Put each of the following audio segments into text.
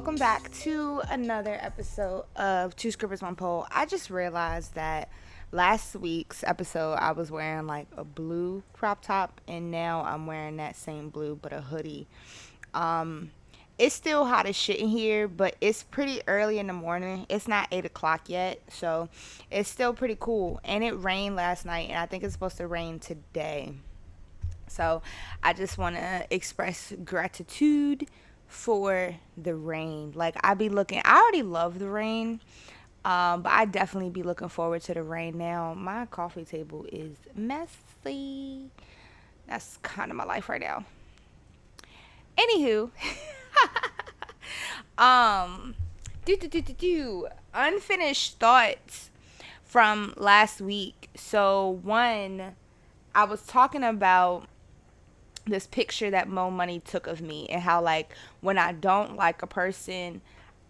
welcome back to another episode of Two Scrippers One Pole. I just realized that last week's episode I was wearing like a blue crop top, and now I'm wearing that same blue but a hoodie. Um, it's still hot as shit in here, but it's pretty early in the morning. It's not 8 o'clock yet, so it's still pretty cool. And it rained last night, and I think it's supposed to rain today. So I just want to express gratitude for the rain. Like I already love the rain, but I definitely be looking forward to the rain now. My coffee table is messy. That's kind of my life right now. Anywho, um, unfinished thoughts from last week. So one, I was talking about this picture that Mo Money took of me, and how like when I don't like a person,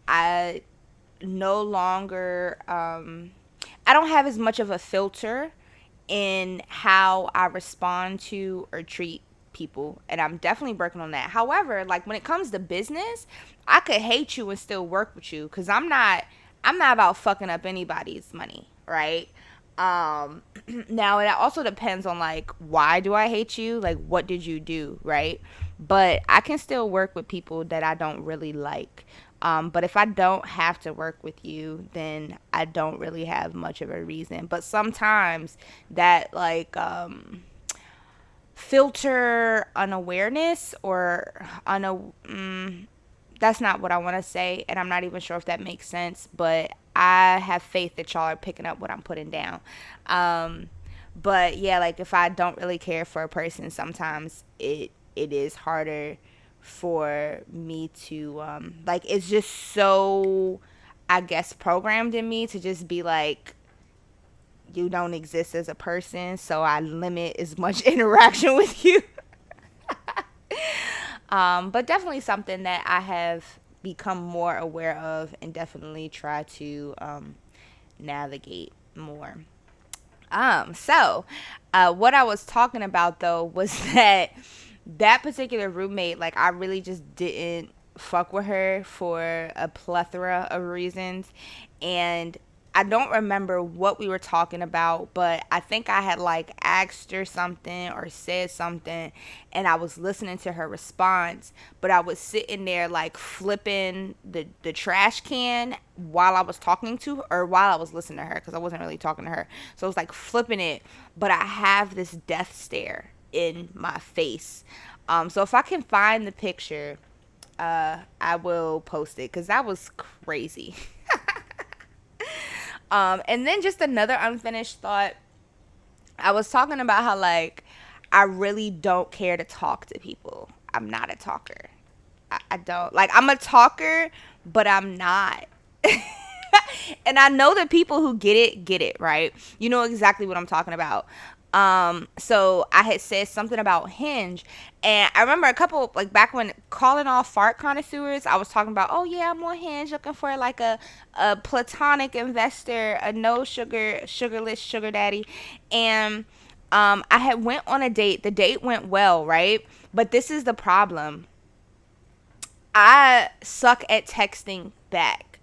I no longer I don't have as much of a filter in how I respond to or treat people, and I'm definitely working on that. However, like when it comes to business, I could hate you and still work with you cuz I'm not about fucking up anybody's money, right? um Now it also depends on like why do I hate you, like what did you do, right? But I can still work with people that I don't really like. But if I don't have to work with you, then I don't really have much of a reason. But sometimes that like filter unawareness or that's not what I want to say, and I'm not even sure if that makes sense, but I have faith that y'all are picking up what I'm putting down. Um, but yeah, like if I don't really care for a person, sometimes it is harder for me to like it's just so, I guess, programmed in me to just be like, you don't exist as a person, so I limit as much interaction with you. But definitely something that I have become more aware of and definitely try to navigate more. What I was talking about though was that particular roommate, like I really just didn't fuck with her for a plethora of reasons, and I don't remember what we were talking about, but I think I had like asked her something or said something, and I was listening to her response, but I was sitting there like flipping the trash can while I was talking to her, or while I was listening to her, because I wasn't really talking to her. So I was like flipping it, but I have this death stare in my face. So if I can find the picture, I will post it because that was crazy. And then just another unfinished thought. I was talking about how like I really don't care to talk to people. I'm not a talker. I don't like. I'm a talker, but I'm not. And I know that people who get it, right? You know exactly what I'm talking about. So I had said something about Hinge, and I remember a couple, like back when calling all fart connoisseurs, I was talking about, oh yeah, I'm on Hinge looking for like a platonic investor, a no sugarless sugar daddy. And I had went on a date. The date went well, right? But this is the problem. I suck at texting back.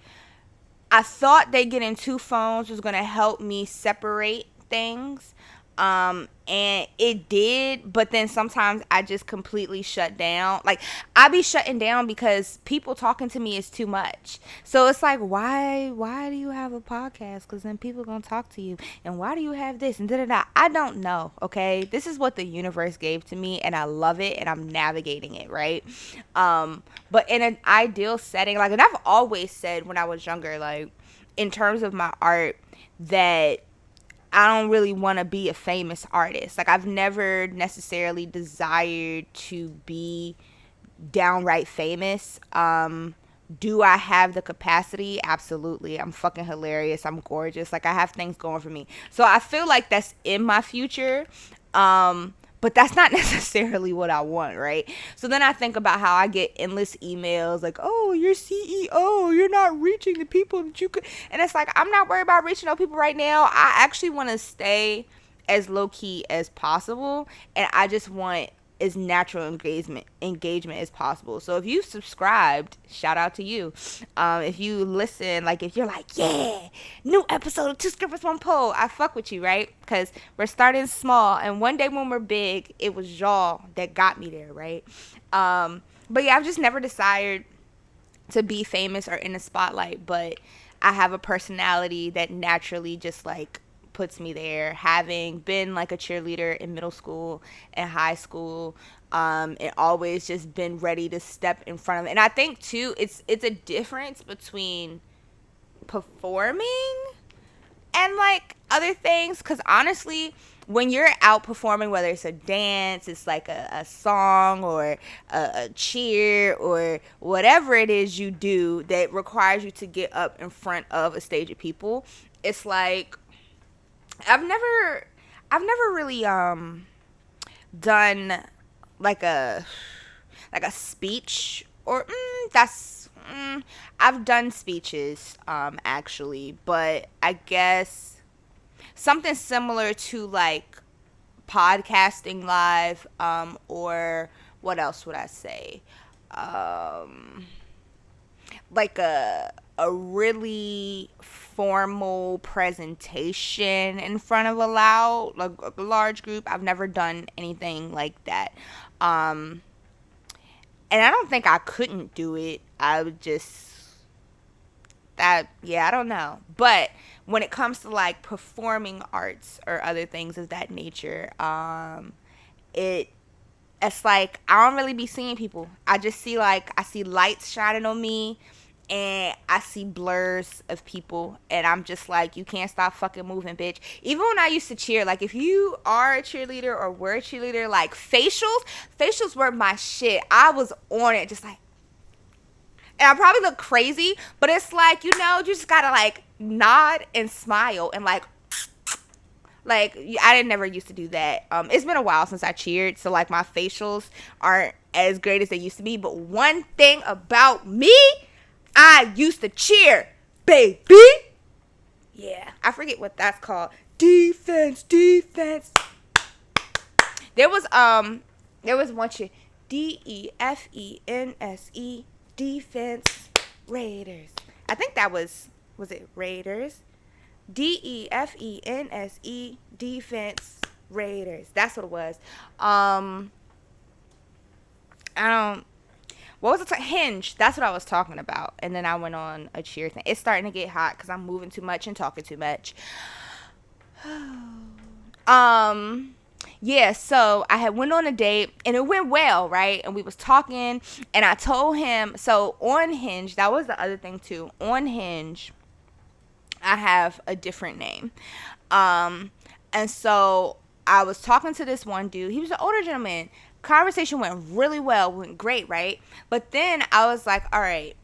I thought they getting two phones was gonna help me separate things. And it did, but then sometimes I just completely shut down. Like I be shutting down because people talking to me is too much. So it's like, why do you have a podcast? Because then people gonna talk to you. And why do you have this and da da da? I don't know. Okay, this is what the universe gave to me, and I love it, and I'm navigating it, right. But in an ideal setting, like, and I've always said when I was younger, like in terms of my art, that I don't really want to be a famous artist. Like I've never necessarily desired to be downright famous. Do I have the capacity? Absolutely. I'm fucking hilarious. I'm gorgeous. Like I have things going for me. So I feel like that's in my future. But that's not necessarily what I want, right? So then I think about how I get endless emails like, oh, you're CEO, you're not reaching the people that you could. And it's like, I'm not worried about reaching those people right now. I actually want to stay as low key as possible. And I just want as natural engagement as possible. So if you subscribed, shout out to you. If you listen, like if you're like, yeah, new episode of Two Scrippers One Pole, I fuck with you, right? Because we're starting small, and one day when we're big, it was y'all that got me there, right? But yeah, I've just never desired to be famous or in the spotlight, but I have a personality that naturally just like puts me there. Having been like a cheerleader in middle school and high school, and always just been ready to step in front of it. And I think too, it's a difference between performing and like other things, because honestly, when you're out performing, whether it's a dance, it's like a song or a cheer or whatever it is you do that requires you to get up in front of a stage of people, it's like I've never really done like a speech, or that's I've done speeches actually, but I guess something similar to like podcasting live, or what else would I say, like a really formal presentation in front of a large group. I've never done anything like that. And I don't think I couldn't do it. I would just that yeah, I don't know. But when it comes to like performing arts or other things of that nature, it it's like I don't really be seeing people. I see lights shining on me, and I see blurs of people, and I'm just like, you can't stop fucking moving, bitch. Even when I used to cheer, like if you are a cheerleader or were a cheerleader, like facials were my shit. I was on it, just like, and I probably look crazy, but it's like, you just gotta like nod and smile and like I didn't never used to do that. It's been a while since I cheered, so like my facials aren't as great as they used to be. But one thing about me, I used to cheer, baby. Yeah, I forget what that's called. Defense. There was one cheer. DEFENSE, defense, Raiders. I think that was it Raiders? DEFENSE, defense, Raiders. That's what it was. I don't. What was it? Hinge. That's what I was talking about. And then I went on a cheer thing. It's starting to get hot because I'm moving too much and talking too much. Yeah, so I had went on a date and it went well, right? And we was talking, and I told him, so on Hinge, that was the other thing too. On Hinge, I have a different name. And so I was talking to this one dude. He was an older gentleman. Conversation went really well, went great, right? But then I was like, all right.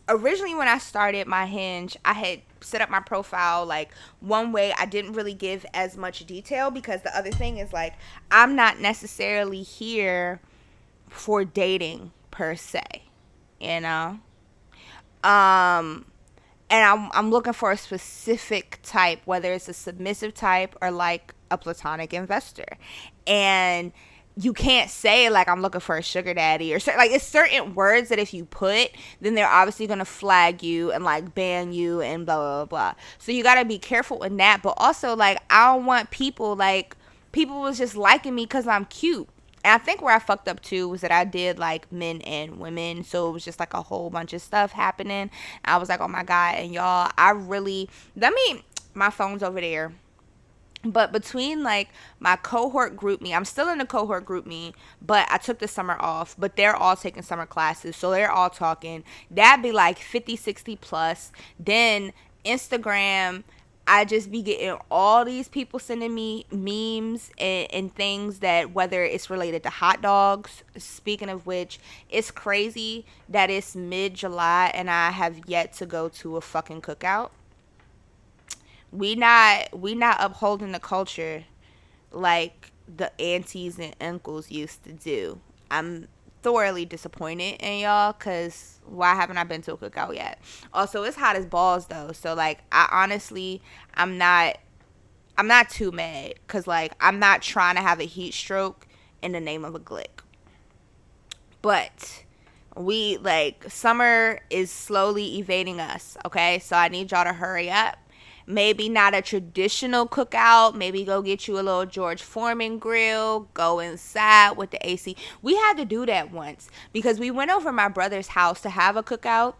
Originally, when I started my Hinge, I had set up my profile like one way. I didn't really give as much detail because the other thing is like, I'm not necessarily here for dating per se, you know? And I'm looking for a specific type, whether it's a submissive type or like a platonic investor. And you can't say like I'm looking for a sugar daddy or like it's certain words that if you put, then they're obviously gonna flag you and like ban you and blah blah blah. So you gotta be careful in that. But also like I don't want people was just liking me because I'm cute. And I think where I fucked up too was that I did like men and women, so it was just like a whole bunch of stuff happening. I was like, oh my god, and y'all, my phone's over there. But between like my cohort group me, I'm still in the cohort group me, but I took the summer off, but they're all taking summer classes, so they're all talking. That'd be like 50, 60 plus. Then Instagram, I just be getting all these people sending me memes and things that whether it's related to hot dogs. Speaking of which, it's crazy that it's mid-July and I have yet to go to a fucking cookout. We not upholding the culture like the aunties and uncles used to do. I'm thoroughly disappointed in y'all, because why haven't I been to a cookout yet? Also, it's hot as balls though, so like I'm not too mad, because like I'm not trying to have a heat stroke in the name of a glick. But we, like, summer is slowly evading us, okay? So I need y'all to hurry up. Maybe not a traditional cookout. Maybe go get you a little George Foreman grill. Go inside with the AC. We had to do that once because we went over my brother's house to have a cookout,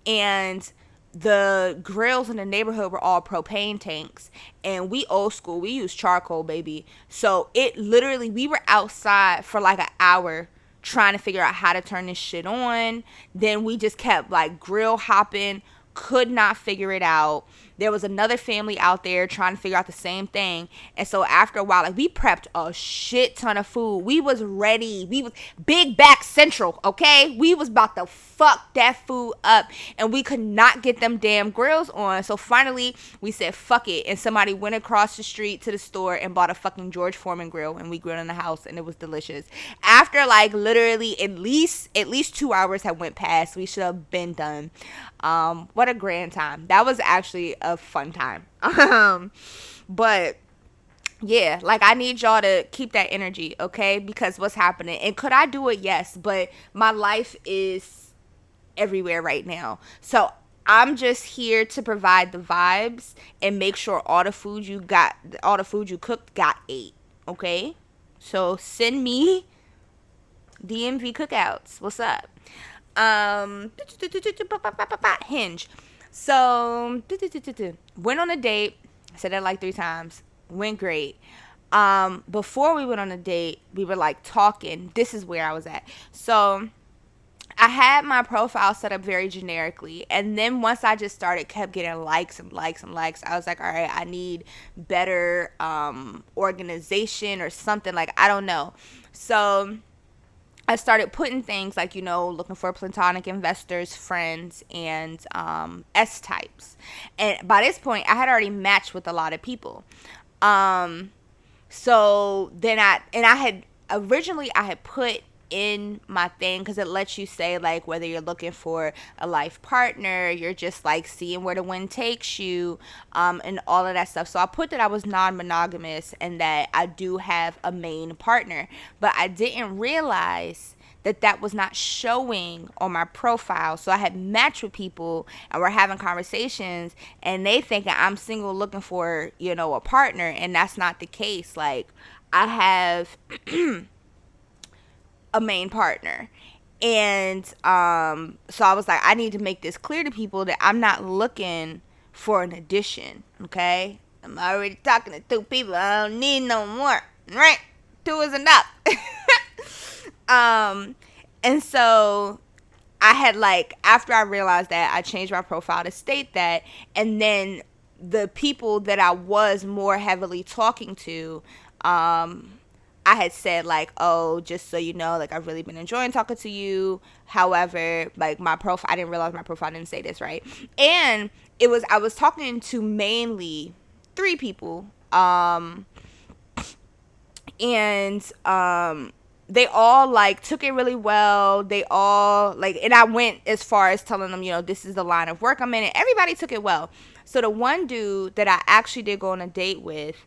and the grills in the neighborhood were all propane tanks, and we old school. We use charcoal, baby. So it literally, we were outside for like an hour trying to figure out how to turn this shit on. Then we just kept like grill hopping, could not figure it out. There was another family out there trying to figure out the same thing. And so after a while, like, we prepped a shit ton of food. We was ready. We was big back central, okay? We was about to fuck that food up. And we could not get them damn grills on. So finally, we said, fuck it. And somebody went across the street to the store and bought a fucking George Foreman grill. And we grilled in the house, and it was delicious. After, like, literally at least 2 hours had went past, we should have been done. What a grand time. That was actually a fun time. But yeah, like, I need y'all to keep that energy, okay? Because what's happening, and could I do it? Yes, but my life is everywhere right now. So I'm just here to provide the vibes and make sure all the food you cooked got ate, okay? So send me DMV cookouts. What's up? Hinge. So went on a date. Said that like 3 times. Went great. Before we went on a date, we were like talking. This is where I was at. So I had my profile set up very generically, and then once I just kept getting likes and likes and likes, I was like, all right, I need better organization or something. Like, I don't know. So I started putting things like, looking for platonic investors, friends, and S-types. And by this point, I had already matched with a lot of people. So then I had put in my thing, because it lets you say, like, whether you're looking for a life partner, you're just like seeing where the wind takes you, and all of that stuff. So I put that I was non-monogamous and that I do have a main partner, but I didn't realize that was not showing on my profile. So I had matched with people and we're having conversations, and they thinking I'm single looking for, a partner, and that's not the case. Like, I have a main partner. And so I was like, I need to make this clear to people that I'm not looking for an addition, okay? I'm already talking to 2 people. I don't need no more, right? 2 is enough. And so I had, like, after I realized that, I changed my profile to state that, and then the people that I was more heavily talking to, I had said, like, oh, just so you know, like, I've really been enjoying talking to you. However, like, my profile, I didn't realize my profile didn't say this, right? And I was talking to mainly 3 people. They all, like, took it really well. They all, like, and I went as far as telling them, this is the line of work I'm in, and everybody took it well. So the one dude that I actually did go on a date with,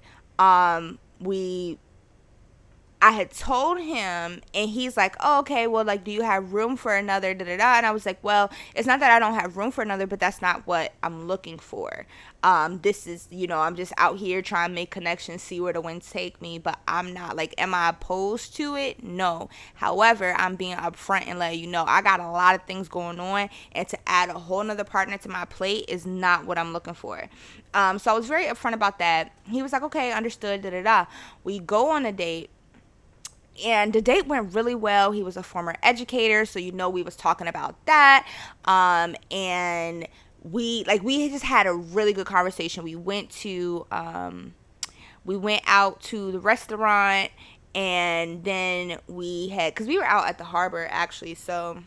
I had told him, and he's like, oh, okay, well, like, do you have room for another, da-da-da? And I was like, well, it's not that I don't have room for another, but that's not what I'm looking for. This is, I'm just out here trying to make connections, see where the winds take me, but I'm not, like, am I opposed to it? No. However, I'm being upfront and letting you know I got a lot of things going on, and to add a whole nother partner to my plate is not what I'm looking for. So I was very upfront about that. He was like, okay, understood, da-da-da. We go on a date. And the date went really well. He was a former educator, so we was talking about that. And we just had a really good conversation. We went out to the restaurant, and then because we were out at the harbor actually, so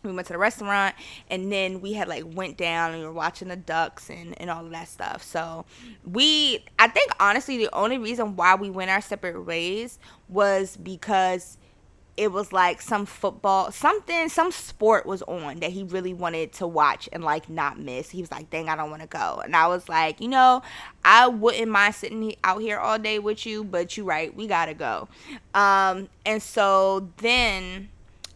we went to the restaurant, and then we had, like, went down and we were watching the ducks and all of that stuff. So I think honestly the only reason why we went our separate ways was because it was like some football, something, some sport was on that he really wanted to watch and like not miss. He was like, dang, I don't want to go. And I was like, I wouldn't mind sitting out here all day with you, but you right, we gotta go. And so then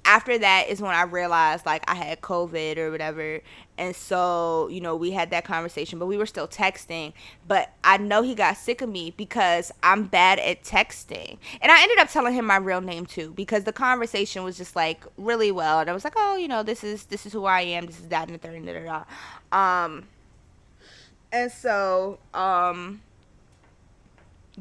after that is when I realized like I had COVID or whatever. And so, we had that conversation, but we were still texting. But I know he got sick of me because I'm bad at texting. And I ended up telling him my real name too, because the conversation was just like really well. And I was like, oh, this is who I am. This is that and the third and da da da. And so,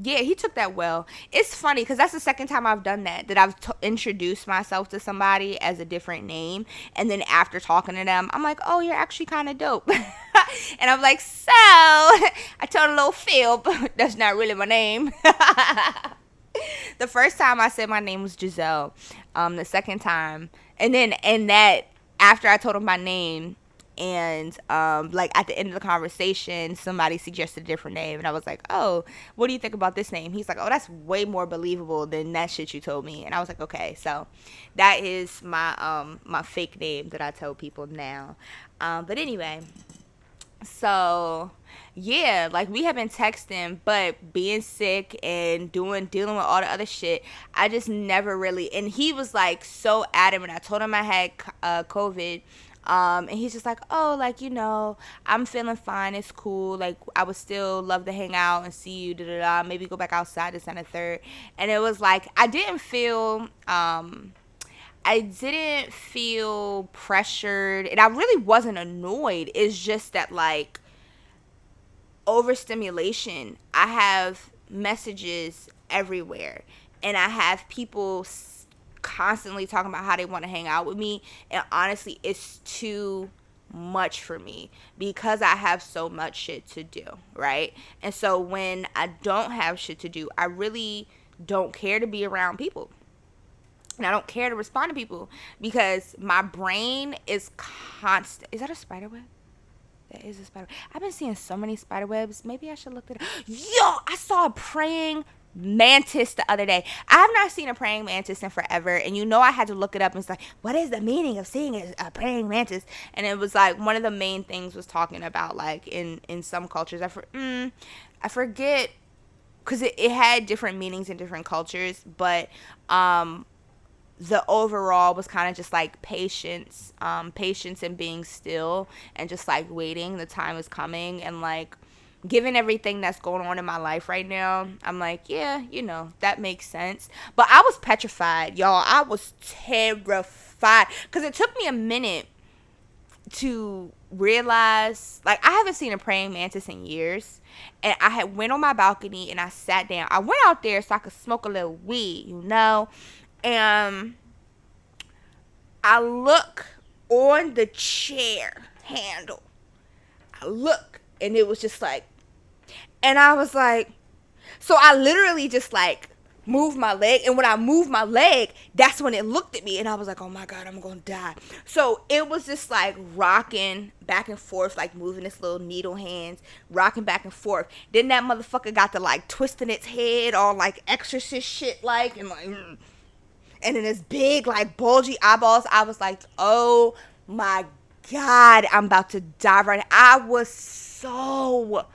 yeah, he took that well. It's funny because that's the second time I've done that I've introduced myself to somebody as a different name. And then after talking to them, I'm like, oh, you're actually kind of dope. And I'm like, so I told a little Phil, but that's not really my name. The first time I said my name was Giselle. The second time. And then, after I told him my name, and like at the end of the conversation somebody suggested a different name, and I was like, oh, what do you think about this name? He's like, oh, that's way more believable than that shit you told me. And I was like, okay. So that is my my fake name that I tell people now. But anyway, so yeah, like we have been texting, but being sick and dealing with all the other shit, I just never really. And he was like so adamant. I told him I had COVID. And he's just like, oh, like, I'm feeling fine. It's cool. Like, I would still love to hang out and see you. Da, da, da. Maybe go back outside this and the third. And it was like, I didn't feel pressured. And I really wasn't annoyed. It's just that, like, overstimulation. I have messages everywhere. And I have people constantly talking about how they want to hang out with me, and honestly it's too much for me because I have so much shit to do, right? And so when I don't have shit to do, I really don't care to be around people, and I don't care to respond to people because my brain is constant. Is that a spider web? That is a spider. I've been seeing so many spider webs. Maybe I should look it up. Yo, I saw a praying mantis the other day. I have not seen a praying mantis in forever, and I had to look it up, and it's like, what is the meaning of seeing a praying mantis? And it was like one of the main things was talking about like in some cultures, I forget, because it had different meanings in different cultures, but the overall was kind of just like patience and being still and just like waiting. The time is coming, and like given everything that's going on in my life right now, I'm like, yeah, that makes sense. But I was petrified, y'all. I was terrified because it took me a minute to realize, like, I haven't seen a praying mantis in years. And I had went on my balcony and I sat down. I went out there so I could smoke a little weed, and I look on the chair handle. I look, and it was just like, and I was like, so I literally just like moved my leg, and when I moved my leg, that's when it looked at me, and I was like, oh my God, I'm gonna die. So it was just like rocking back and forth, like moving its little needle hands, rocking back and forth. Then that motherfucker got to like twisting its head all like exorcist shit, like, and like, and then this big like bulgy eyeballs. I was like, oh my God, I'm about to die right now. I was so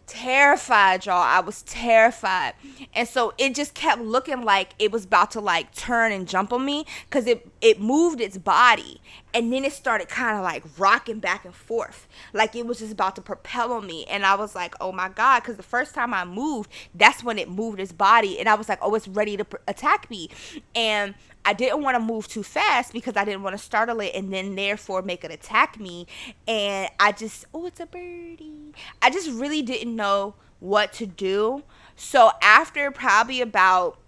terrified, y'all. I was terrified. And so it just kept looking like it was about to like turn and jump on me, because it moved its body, and then it started kind of like rocking back and forth like it was just about to propel on me. And I was like, oh my God, because the first time I moved, that's when it moved its body, and I was like, oh, it's ready to attack me. And I didn't want to move too fast because I didn't want to startle it and then therefore make it attack me. And I just, oh, it's a birdie. I just really didn't know what to do. So after probably about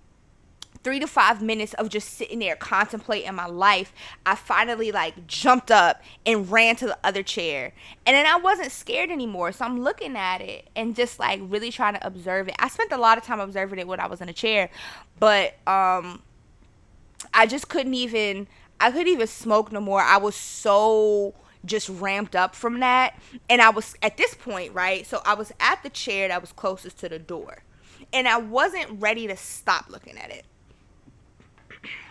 3 to 5 minutes of just sitting there contemplating my life, I finally like jumped up and ran to the other chair. And then I wasn't scared anymore. So I'm looking at it and just like really trying to observe it. I spent a lot of time observing it when I was in a chair, but I just couldn't even smoke no more. I was so just ramped up from that. And I was at this point, right? So I was at the chair that was closest to the door, and I wasn't ready to stop looking at it.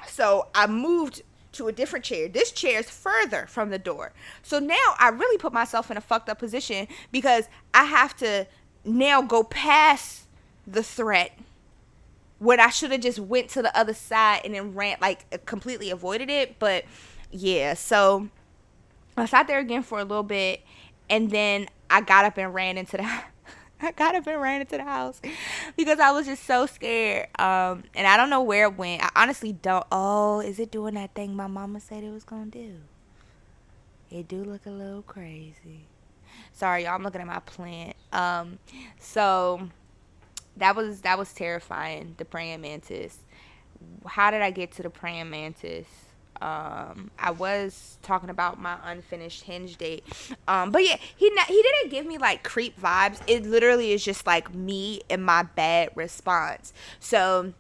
So I moved to a different chair. This chair is further from the door. So now I really put myself in a fucked up position because I have to now go past the threat when I should have just went to the other side and then ran, like completely avoided it. But yeah, so I sat there again for a little bit, and then I got up and ran into the I got up and ran into the house because I was just so scared. And I don't know where it went. I honestly don't. Oh, is it doing that thing my mama said it was gonna do? It do look a little crazy. Sorry, y'all. I'm looking at my plant. So that was terrifying. The praying mantis. How did I get to the praying mantis? I was talking about my unfinished Hinge date. But yeah, he didn't give me like creep vibes. It literally is just like me and my bad response. So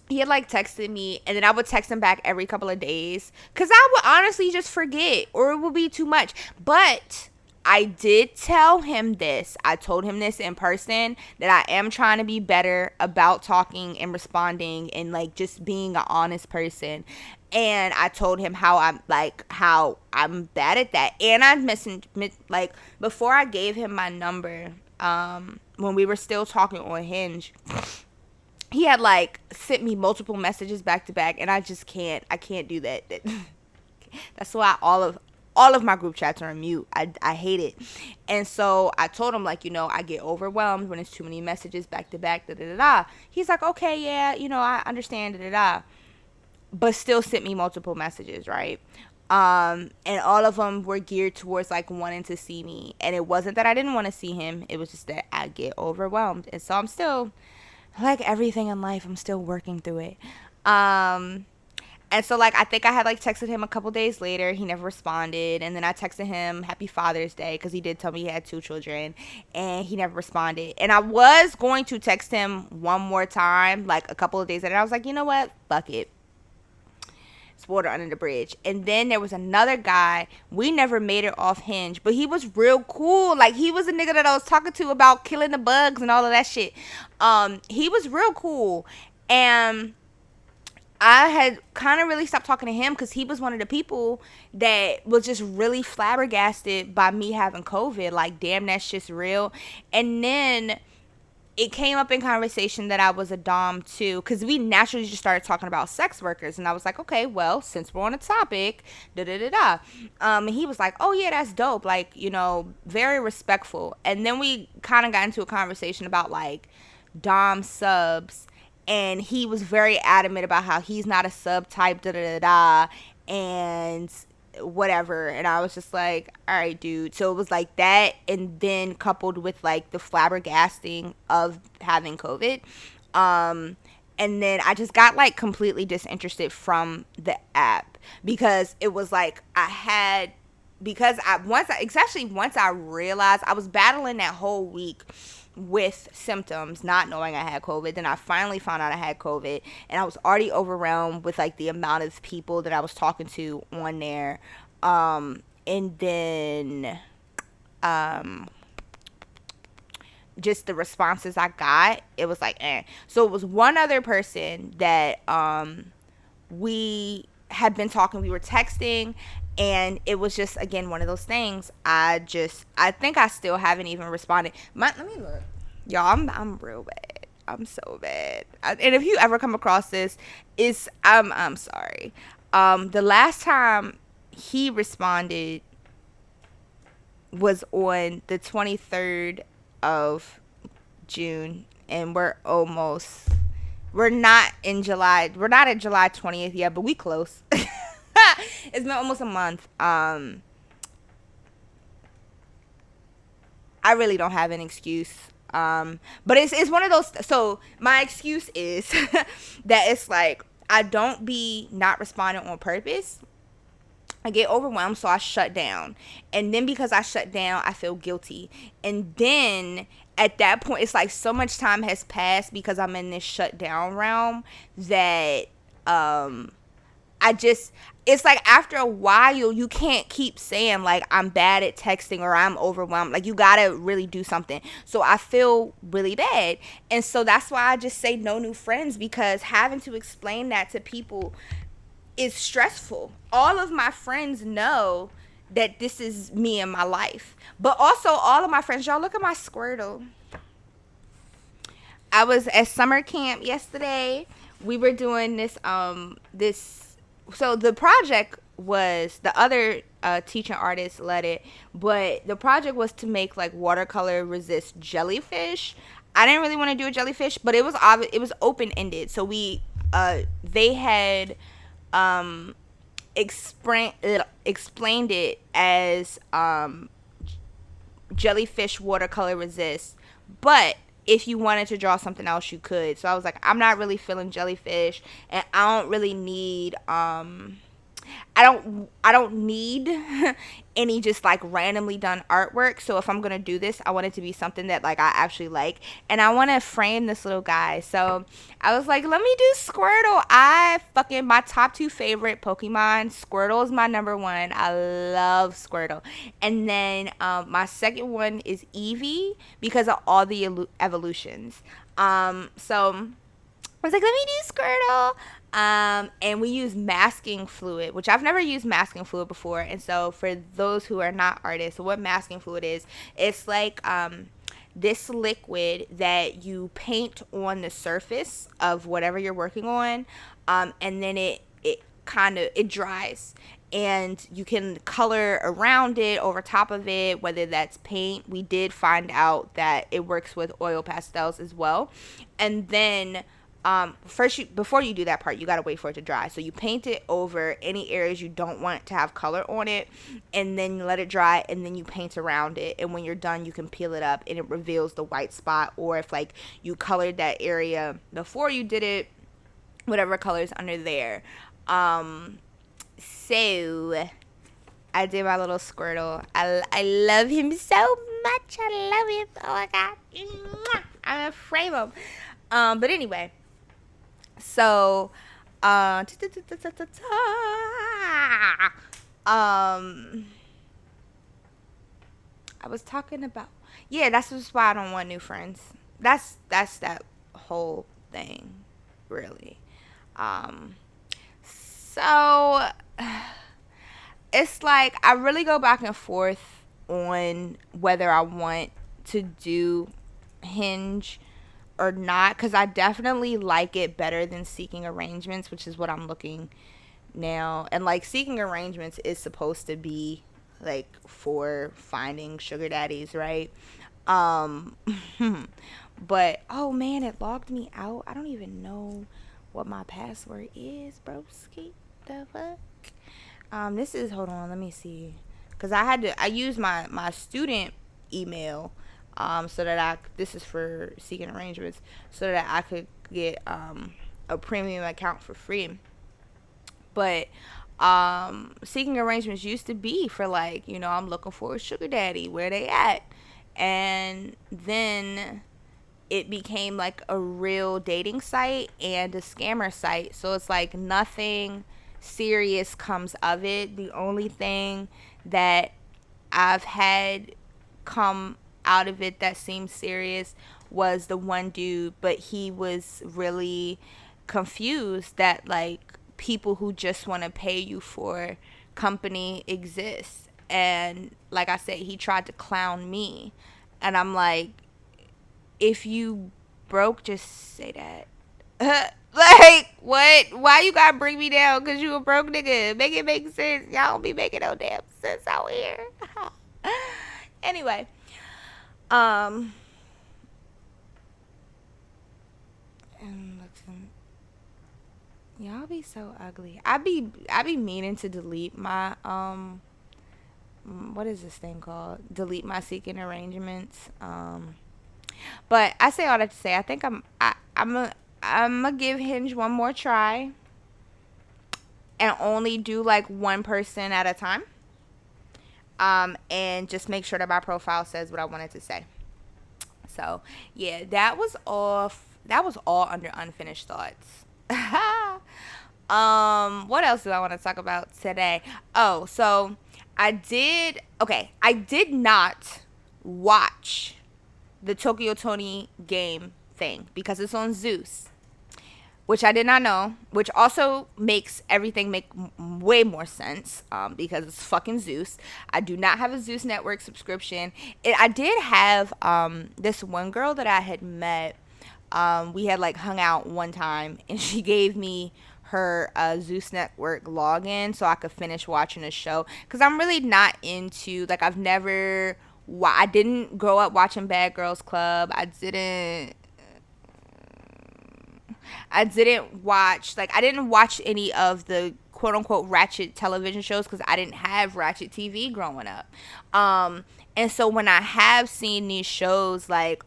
he had like texted me, and then I would text him back every couple of days because I would honestly just forget, or it would be too much. But I did tell him this. I told him this in person, that I am trying to be better about talking and responding and like just being an honest person. And I told him how I'm bad at that. And I like before I gave him my number, when we were still talking on Hinge, he had like sent me multiple messages back to back, and I can't do that. That's why all of my group chats are on mute. I hate it. And so I told him, like, I get overwhelmed when it's too many messages back to back, da da da da. He's like, okay, yeah, I understand, da da da. But still sent me multiple messages, right? And all of them were geared towards like wanting to see me. And it wasn't that I didn't want to see him. It was just that I get overwhelmed. And so I'm still, like everything in life, I'm still working through it. And so, like, I think I had, like, texted him a couple days later. He never responded. And then I texted him Happy Father's Day because he did tell me he had 2 children. And he never responded. And I was going to text him one more time, like, a couple of days later. I was like, you know what? Fuck it. It's water under the bridge. And then there was another guy. We never made it off Hinge. But he was real cool. Like, he was a nigga that I was talking to about killing the bugs and all of that shit. He was real cool. And I had kind of really stopped talking to him because he was one of the people that was just really flabbergasted by me having COVID. Like, damn, that shit's real. And then it came up in conversation that I was a dom too, because we naturally just started talking about sex workers. And I was like, okay, well, since we're on a topic, da-da-da-da. And he was like, oh, yeah, that's dope. Like, very respectful. And then we kind of got into a conversation about, like, dom subs. And he was very adamant about how he's not a sub type, da-da-da-da, and whatever. And I was just like, all right, dude. So it was like that, and then coupled with like the flabbergasting of having COVID. And then I just got like completely disinterested from the app because it was like once I realized I was battling that whole week with symptoms, not knowing I had COVID. Then I finally found out I had COVID, and I was already overwhelmed with like the amount of people that I was talking to on there. And then just the responses I got, it was like, eh. So it was one other person that we had been talking, we were texting, and it was just, again, one of those things. I think I still haven't even responded. Let me look. Y'all, I'm real bad. I'm so bad. And if you ever come across this, I'm sorry. The last time he responded was on the 23rd of June, and we're not in July. We're not at July 20th yet, but we close. It's been almost a month. I really don't have an excuse. But it's one of those. So my excuse is that it's like I don't be not responding on purpose. I get overwhelmed, so I shut down. And then because I shut down, I feel guilty. And then at that point, it's like so much time has passed because I'm in this shutdown realm that I just, it's like after a while you can't keep saying like I'm bad at texting or I'm overwhelmed. Like you gotta really do something. So I feel really bad, and so that's why I just say no new friends, because having to explain that to people is stressful. All of my friends know that this is me in my life, but also all of my friends, y'all look at my Squirtle. I was at summer camp yesterday. We were doing this, so the project was, the other teaching artist led it, but the project was to make like watercolor resist jellyfish. I didn't really want to do a jellyfish, but it was open ended. So they had um explained it as jellyfish watercolor resist, but if you wanted to draw something else you could. So I was like, I'm not really feeling jellyfish, and I don't really need I don't need any just like randomly done artwork. So if I'm gonna do this, I want it to be something that like I actually like, and I want to frame this little guy. So I was like, let me do Squirtle. My top two favorite Pokemon. Squirtle is my number one. I love Squirtle, and then my second one is Eevee because of all the evolutions. So I was like, let me do Squirtle. And we use masking fluid, which I've never used masking fluid before. And so for those who are not artists, what masking fluid is, it's like this liquid that you paint on the surface of whatever you're working on, and then it kind of it dries, and you can color around it, over top of it, whether that's paint. We did find out that it works with oil pastels as well. And then before you do that part, you gotta wait for it to dry. So you paint it over any areas you don't want to have color on it, and then you let it dry, and then you paint around it. And when you're done, you can peel it up, and it reveals the white spot. Or if like you colored that area before you did it, whatever color's under there. So I did my little Squirtle. I love him so much. I love him. Oh my god, I'm gonna frame him. But anyway. So, I was talking about, yeah, that's just why I don't want new friends. That's that whole thing, really. So it's like I really go back and forth on whether I want to do Hinge or not, because I definitely like it better than Seeking Arrangements, which is what I'm looking now. And like Seeking Arrangements is supposed to be like for finding sugar daddies, right? um but oh man, it logged me out. I don't even know what my password is, broski. The fuck. This is, hold on, let me see, because I used my student email, so that this is for Seeking Arrangements, so that I could get a premium account for free. But Seeking Arrangements used to be for like, I'm looking for a sugar daddy, where they at? And then it became like a real dating site and a scammer site. So it's like nothing serious comes of it. The only thing that I've had come out of it that seemed serious was the one dude, but he was really confused that like people who just want to pay you for company exist. And like I said, he tried to clown me, and I'm like, if you broke, just say that. Like, what? Why you gotta bring me down because you a broke nigga? Make it make sense. Y'all don't be making no damn sense out here. Anyway, and y'all be so ugly. I be meaning to delete my what is this thing called? Delete my Seeking Arrangements. But I say all that to say, I think I'm gonna give Hinge one more try, and only do like one person at a time. And just make sure that my profile says what I wanted to say. So yeah, that was all under unfinished thoughts. What else do I want to talk about today? Oh, so I did not watch the Tokyo Tony game thing because it's on Zeus, which I did not know, which also makes everything make way more sense, because it's fucking Zeus. I do not have a Zeus Network subscription. I did have this one girl that I had met. We had like hung out one time, and she gave me her Zeus Network login so I could finish watching a show. Because I'm really not into, like, I didn't grow up watching Bad Girls Club. I didn't watch any of the quote unquote ratchet television shows because I didn't have ratchet TV growing up. And so when I have seen these shows, like,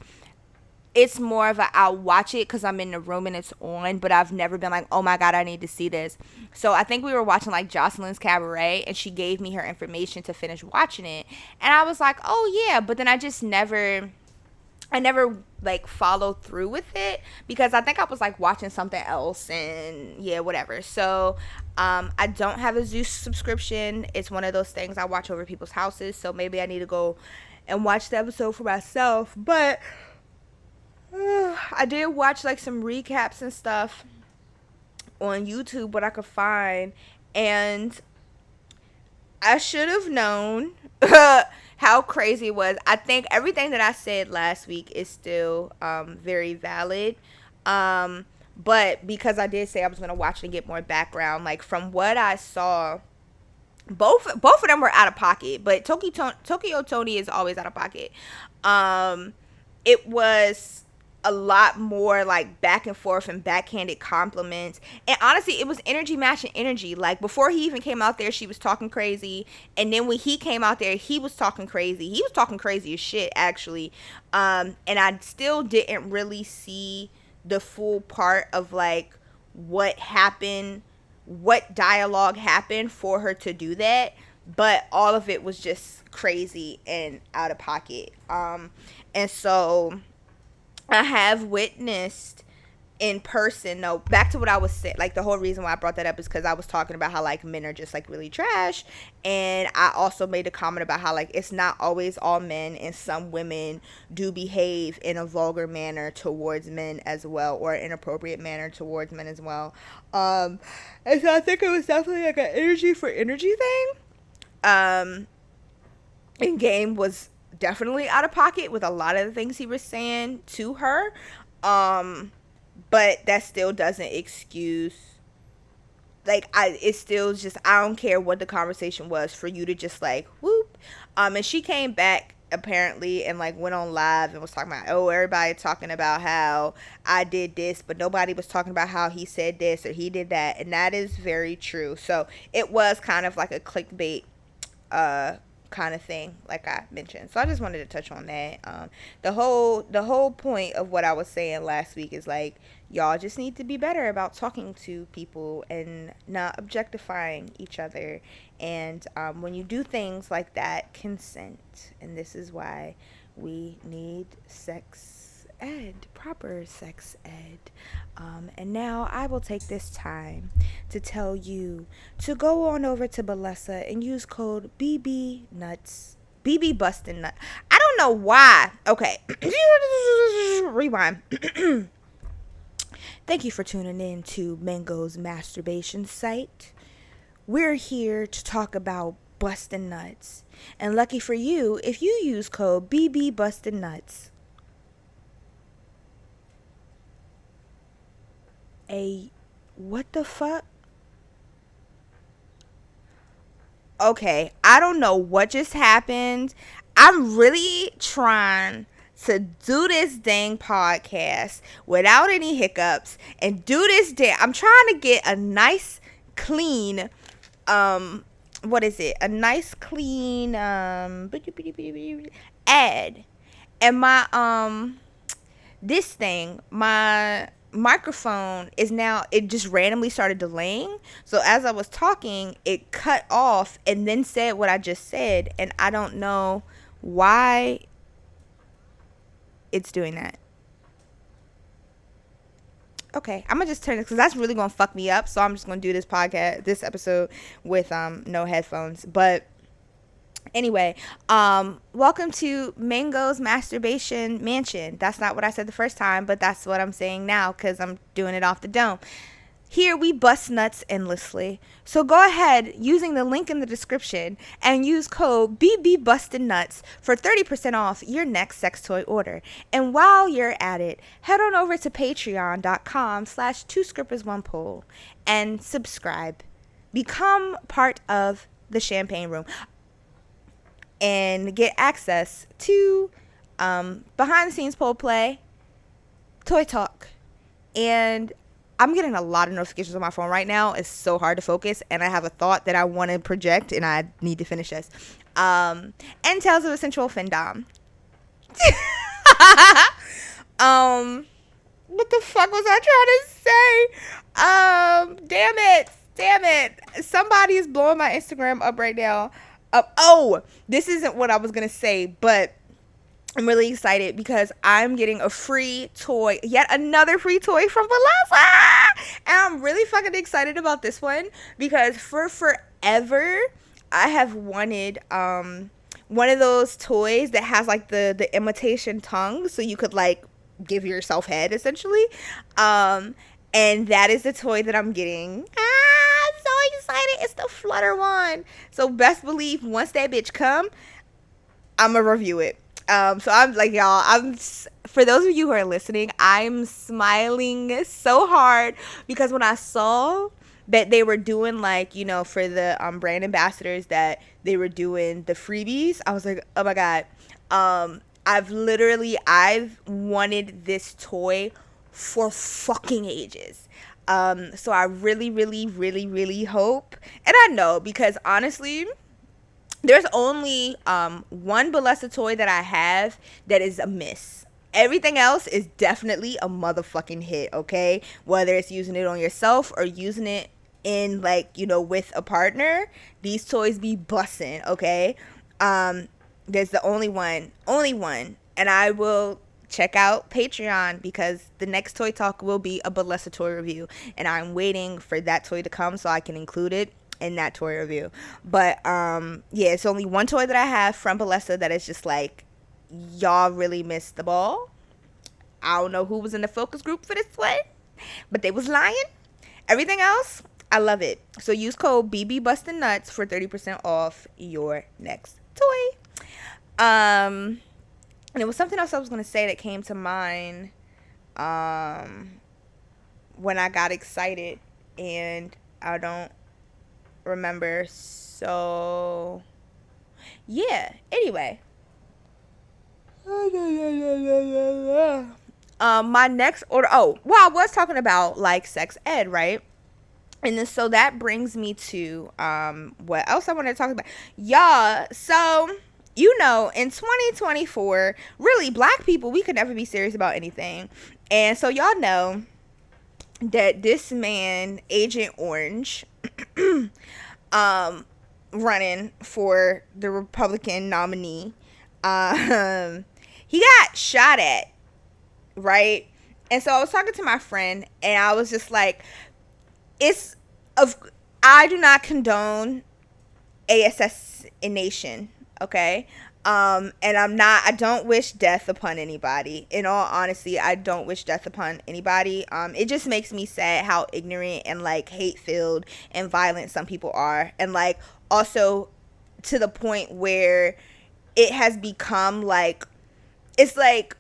it's more of I'll watch it because I'm in the room and it's on, but I've never been like, oh my God, I need to see this. So I think we were watching like Jocelyn's Cabaret, and she gave me her information to finish watching it. And I was like, oh yeah, but then I never like followed through with it because I think I was like watching something else, and yeah, whatever. So I don't have a Zeus subscription. It's one of those things I watch over people's houses, so maybe I need to go and watch the episode for myself. But I did watch like some recaps and stuff on YouTube, what I could find, and I should have known how crazy it was. I think everything that I said last week is still very valid. But because I did say I was going to watch it and get more background, like from what I saw, both of them were out of pocket, but Tokyo Tony is always out of pocket. It was a lot more like back and forth and backhanded compliments, and honestly it was energy matching energy. Like before he even came out there, she was talking crazy, and then when he came out there, he was talking crazy as shit, actually. And I still didn't really see the full part of like what happened, what dialogue happened for her to do that, but all of it was just crazy and out of pocket. And so I have witnessed in person, no, back to what I was saying, like the whole reason why I brought that up is because I was talking about how like men are just like really trash, and I also made a comment about how like it's not always all men, and some women do behave in a vulgar manner towards men as well, or an inappropriate manner towards men as well. And so I think it was definitely like an energy for energy thing. And Game was definitely out of pocket with a lot of the things he was saying to her, but that still doesn't excuse, like, it's still just, I don't care what the conversation was for you to just like whoop. And she came back apparently and like went on live and was talking about, oh, everybody talking about how I did this, but nobody was talking about how he said this or he did that. And that is very true. So it was kind of like a clickbait kind of thing, like I mentioned. So I just wanted to touch on that. The whole point of what I was saying last week is like, y'all just need to be better about talking to people and not objectifying each other. And when you do things like that, consent. And this is why we need sex ed, proper sex ed. And now I will take this time to tell you to go on over to Balessa and use code BBNUTS. BB Bustin' Nut. I don't know why. Okay. Rewind. Thank you for tuning in to Mango's masturbation site. We're here to talk about bustin' nuts. And lucky for you, if you use code BB Bustin' Nuts, what the fuck? Okay, I don't know what just happened. I'm really trying to do this dang podcast without any hiccups and do this day. I'm trying to get a nice clean what is it? A nice clean ad. And my this thing, my microphone is now, it just randomly started delaying. So as I was talking, it cut off and then said what I just said, and I don't know why it's doing that. Okay, I'm gonna just turn it because that's really gonna fuck me up. So I'm just gonna do this episode with no headphones. But anyway, welcome to Mango's Masturbation Mansion. That's not what I said the first time, but that's what I'm saying now because I'm doing it off the dome. Here we bust nuts endlessly. So go ahead using the link in the description and use code BBBustedNuts for 30% off your next sex toy order. And while you're at it, head on over to patreon.com/2scrippersonepole and subscribe. Become part of the Champagne Room and get access to behind the scenes pole play, toy talk, and I'm getting a lot of notifications on my phone right now. It's so hard to focus, and I have a thought that I want to project, and I need to finish this. And Tales of a Sensual Findom. What the fuck was I trying to say? Damn it. Somebody is blowing my Instagram up right now. This isn't what I was going to say, but I'm really excited because I'm getting a free toy, yet another free toy from Velasa. And I'm really fucking excited about this one because for forever, I have wanted one of those toys that has like the imitation tongue so you could like give yourself head essentially. And that is the toy that I'm getting. I'm so excited. It's the Flutter one. So best believe once that bitch come, I'm gonna review it. So I'm like, y'all, for those of you who are listening, I'm smiling so hard because when I saw that they were doing like, you know, for the brand ambassadors that they were doing the freebies, I was like, oh my God. I've wanted this toy for fucking ages. So I really, really, really, really hope, and I know because honestly, there's only one Balesa toy that I have that is a miss. Everything else is definitely a motherfucking hit, okay? Whether it's using it on yourself or using it in like, you know, with a partner, these toys be bussin', okay? There's the only one. And I will check out Patreon because the next toy talk will be a Balesa toy review. And I'm waiting for that toy to come so I can include it in that toy review. But yeah, it's only one toy that I have from Balesa that is just like, y'all really missed the ball. I don't know who was in the focus group for this one, but they was lying. Everything else, I love it. So use code BBBustedNuts for 30% off your next toy. And it was something else I was gonna say that came to mind when I got excited, and I don't remember. So yeah, anyway, my next order, I was talking about like sex ed, right? And then so that brings me to what else I wanted to talk about, y'all. So you know, in 2024, really, black people, we could never be serious about anything. And so y'all know that this man, Agent Orange, running for the Republican nominee, he got shot at, right? And so I was talking to my friend, and I was just like, I do not condone assassination, okay? And I don't wish death upon anybody. In all honesty, I don't wish death upon anybody. It just makes me sad how ignorant and like hate-filled and violent some people are. And like also to the point where it has become like, it's like,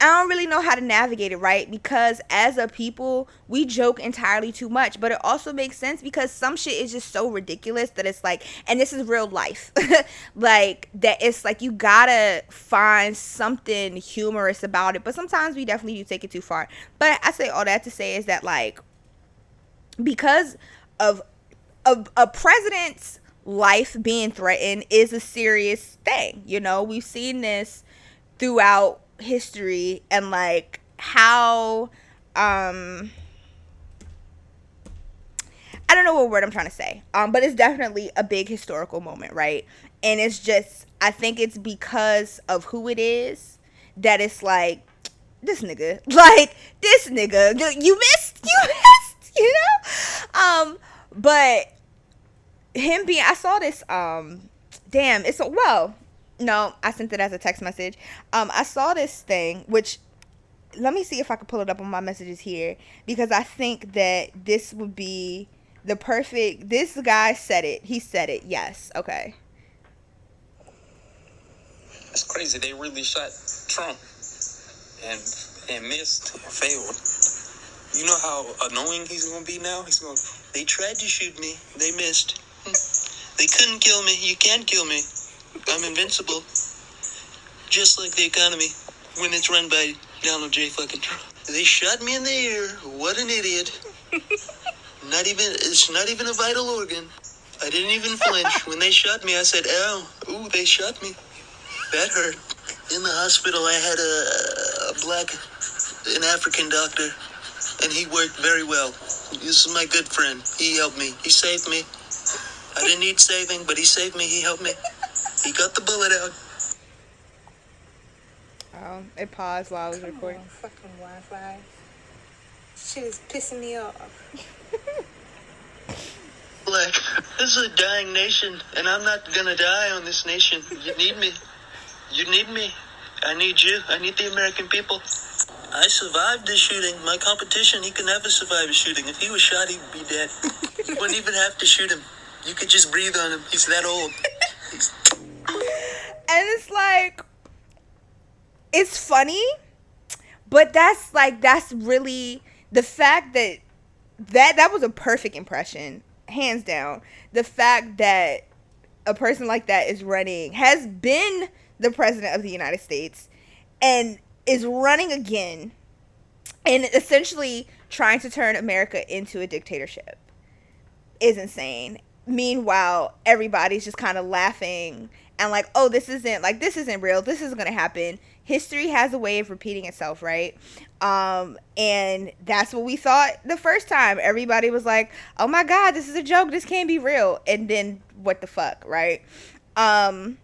I don't really know how to navigate it, right? Because as a people, we joke entirely too much, but it also makes sense because some shit is just so ridiculous that it's like, and this is real life, like that it's like you gotta find something humorous about it, but sometimes we definitely do take it too far. But I say all that to say is that like, because of a president's life being threatened is a serious thing, you know? We've seen this throughout history, and like how I don't know what word I'm trying to say, but it's definitely a big historical moment, right? And it's just, I think it's because of who it is that it's like, this nigga, like this nigga, you missed, you know. But him being, I saw this. Damn, it's a, well, no, I sent it as a text message. I saw this thing, which let me see if I can pull it up on my messages here, because I think that this would be the perfect. This guy said it. He said it. Yes. Okay. It's crazy. They really shot Trump and missed, failed. You know how annoying he's gonna be now? They tried to shoot me. They missed. They couldn't kill me. You can't kill me. I'm invincible. Just like the economy when it's run by Donald J. fucking Trump. They shot me in the ear. What an idiot. It's not even a vital organ. I didn't even flinch. When they shot me, I said, ow. Ooh, they shot me. That hurt. In the hospital, I had an African doctor, and he worked very well. This is my good friend. He helped me. He saved me. I didn't need saving, but he saved me. He helped me. He got the bullet out. Oh, it paused while I was recording. On, fucking Wi-Fi. Shit is pissing me off. Like, this is a dying nation, and I'm not gonna die on this nation. You need me. You need me. I need you. I need the American people. I survived the shooting. My competition, he could never survive a shooting. If he was shot, he would be dead. You wouldn't even have to shoot him. You could just breathe on him. He's that old. And it's like, it's funny, but that's really the fact that was a perfect impression, hands down. The fact that a person like that has been the president of the United States and is running again and essentially trying to turn America into a dictatorship is insane. Meanwhile, everybody's just kind of laughing and like, oh, this isn't real. This isn't going to happen. History has a way of repeating itself, right? And that's what we thought the first time. Everybody was like, oh my God, this is a joke. This can't be real. And then what the fuck, right? And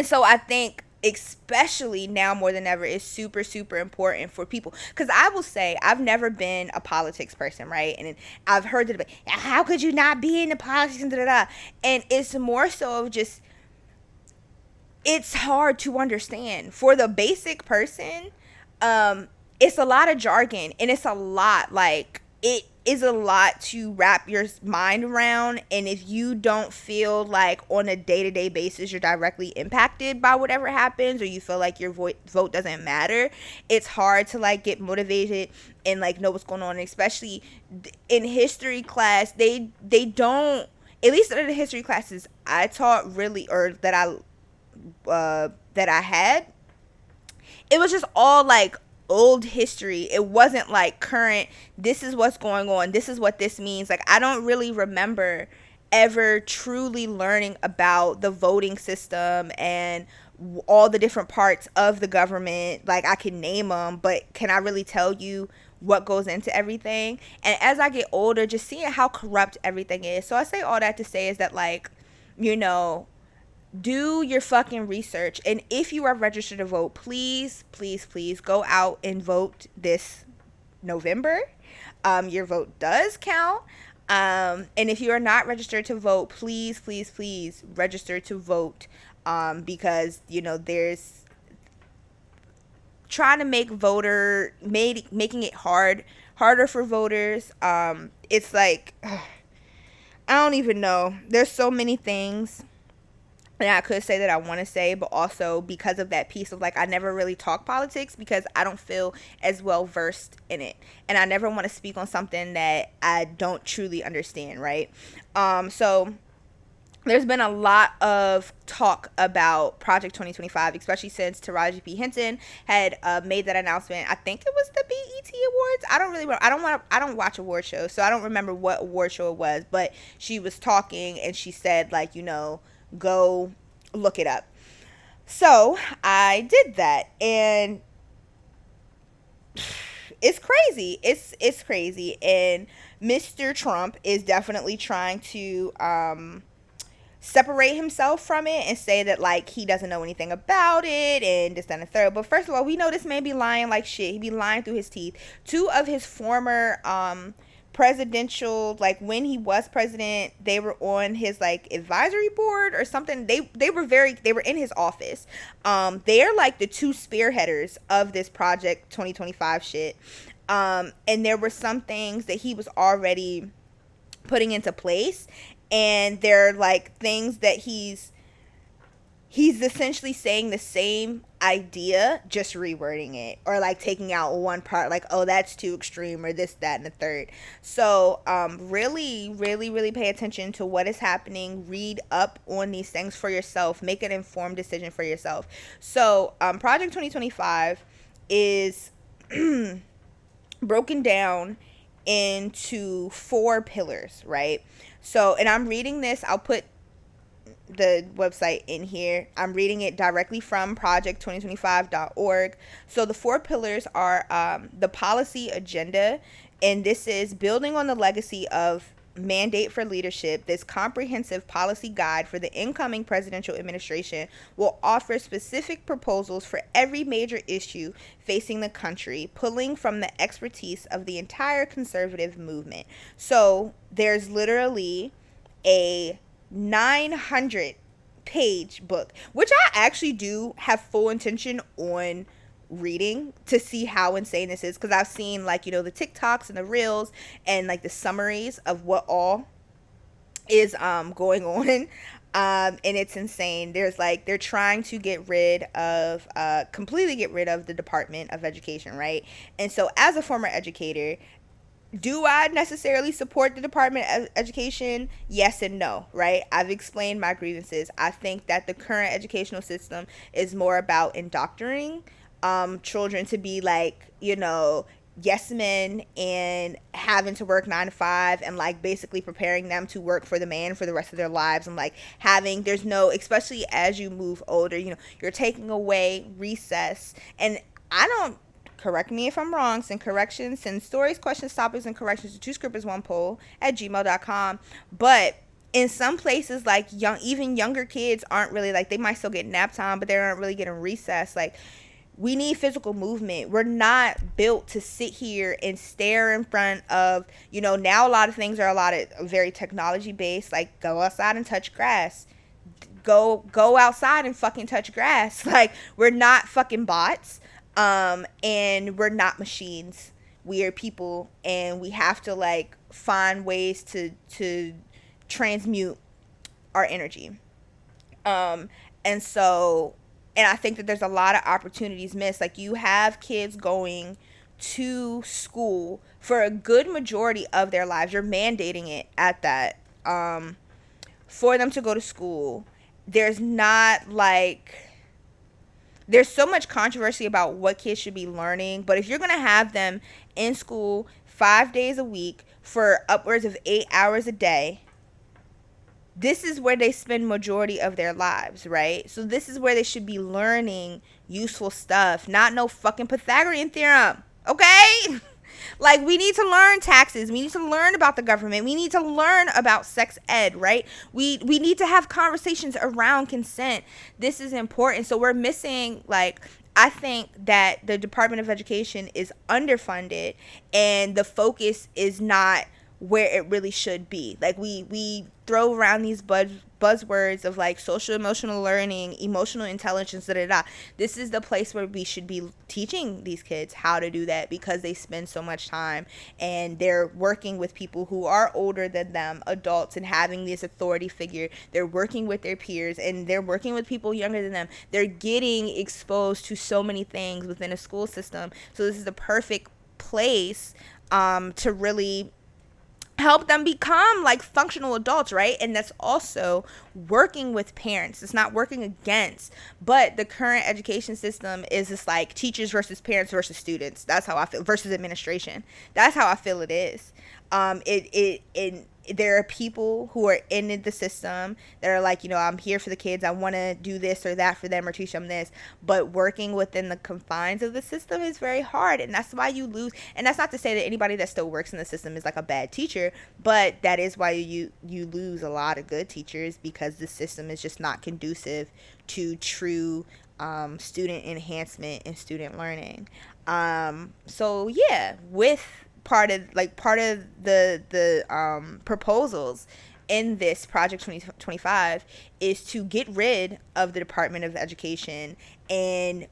so I think especially now more than ever is super, super important for people. Because I will say, I've never been a politics person, right? And I've heard the debate, how could you not be in the politics and da-da-da? And it's more so of just, it's hard to understand. For the basic person, it's a lot of jargon. And it's a lot, like, it is a lot to wrap your mind around. And if you don't feel like on a day-to-day basis you're directly impacted by whatever happens, or you feel like your vote doesn't matter, it's hard to like get motivated and like know what's going on. And especially in history class, they don't, at least in the history classes I taught really, or that I had, it was just all like old history. It wasn't like current, this is what's going on, this is what this means. Like, I don't really remember ever truly learning about the voting system and all the different parts of the government. Like, I can name them, but can I really tell you what goes into everything? And as I get older, just seeing how corrupt everything is. So I say all that to say is that, like, you know, do your fucking research. And if you are registered to vote, please, please, please go out and vote this November. Your vote does count. And if you are not registered to vote, please, please, please register to vote. Because, you know, there's trying to make making it harder for voters. It's like, I don't even know. There's so many things and I could say that I want to say, but also because of that piece of like, I never really talk politics because I don't feel as well versed in it. And I never want to speak on something that I don't truly understand, right? So there's been a lot of talk about Project 2025, especially since Taraji P. Henson had made that announcement. I think it was the BET Awards. I don't watch award shows, so I don't remember what award show it was, but she was talking and she said, like, you know, go look it up. So I did that, and it's crazy. It's crazy. And Mr. Trump is definitely trying to separate himself from it and say that like he doesn't know anything about it and this, that, and the third. But first of all, we know this man be lying like shit. He be lying through his teeth. Two of his former presidential, like when he was president, they were on his like advisory board or something. They were in his office. They're like the two spearheaders of this project 2025 shit. And there were some things that he was already putting into place, and they're like things that he's essentially saying the same idea, just rewording it or like taking out one part, like, oh, that's too extreme or this, that, and the third. So really, really, really pay attention to what is happening. Read up on these things for yourself. Make an informed decision for yourself. So Project 2025 is broken down into 4 pillars, right? So, and I'm reading this, I'll put the website in here. I'm reading it directly from project2025.org. So the 4 pillars are the policy agenda, and this is building on the legacy of Mandate for Leadership. This comprehensive policy guide for the incoming presidential administration will offer specific proposals for every major issue facing the country, pulling from the expertise of the entire conservative movement. So there's literally a 900 page book, which I actually do have full intention on reading to see how insane this is, because I've seen like, you know, the TikToks and the reels and like the summaries of what all is going on, and it's insane. There's like, they're trying to get rid of completely get rid of the Department of Education, right? And so as a former educator, do I necessarily support the Department of Education? Yes and no, right? I've explained my grievances. I think that the current educational system is more about indoctrinating children to be like, you know, yes men and having to work 9 to 5 and like basically preparing them to work for the man for the rest of their lives, and like there's no, especially as you move older, you know, you're taking away recess. And I don't, correct me if I'm wrong, send stories, questions, topics, and corrections to 2scripters1poll at gmail.com. But in some places, like even younger kids aren't really like, they might still get nap time, but they aren't really getting recess. Like, we need physical movement. We're not built to sit here and stare in front of, you know, now a lot of things are very technology based, like go outside and touch grass. Go outside and fucking touch grass. Like, we're not fucking bots. And we're not machines. We are people, and we have to like find ways to transmute our energy. And so, and I think that there's a lot of opportunities missed. Like, you have kids going to school for a good majority of their lives. You're mandating it at that, for them to go to school. There's so much controversy about what kids should be learning, but if you're going to have them in school 5 days a week for upwards of 8 hours a day, this is where they spend majority of their lives, right? So this is where they should be learning useful stuff, not no fucking Pythagorean theorem, okay? Like, we need to learn taxes. We need to learn about the government. We need to learn about sex ed, right? We need to have conversations around consent. This is important. So we're missing, like, I think that the Department of Education is underfunded, and the focus is not where it really should be. Like, we throw around these buzzwords of like social emotional learning, emotional intelligence, This is the place where we should be teaching these kids how to do that, because they spend so much time and they're working with people who are older than them, adults, and having this authority figure. They're working with their peers, and they're working with people younger than them. They're getting exposed to so many things within a school system. So this is the perfect place to really help them become like functional adults, right? And that's also working with parents. It's not working against, but the current education system is just like teachers versus parents versus students. That's how I feel, versus administration. That's how I feel it is. there are people who are in the system that are like, I'm here for the kids. I want to do this or that for them or teach them this. But working within the confines of the system is very hard. And that's why you lose. And that's not to say that anybody that still works in the system is like a bad teacher. But that is why you lose a lot of good teachers, because the system is just not conducive to true student enhancement and student learning. So yeah, with part of the proposals in this Project 2025 is to get rid of the Department of Education and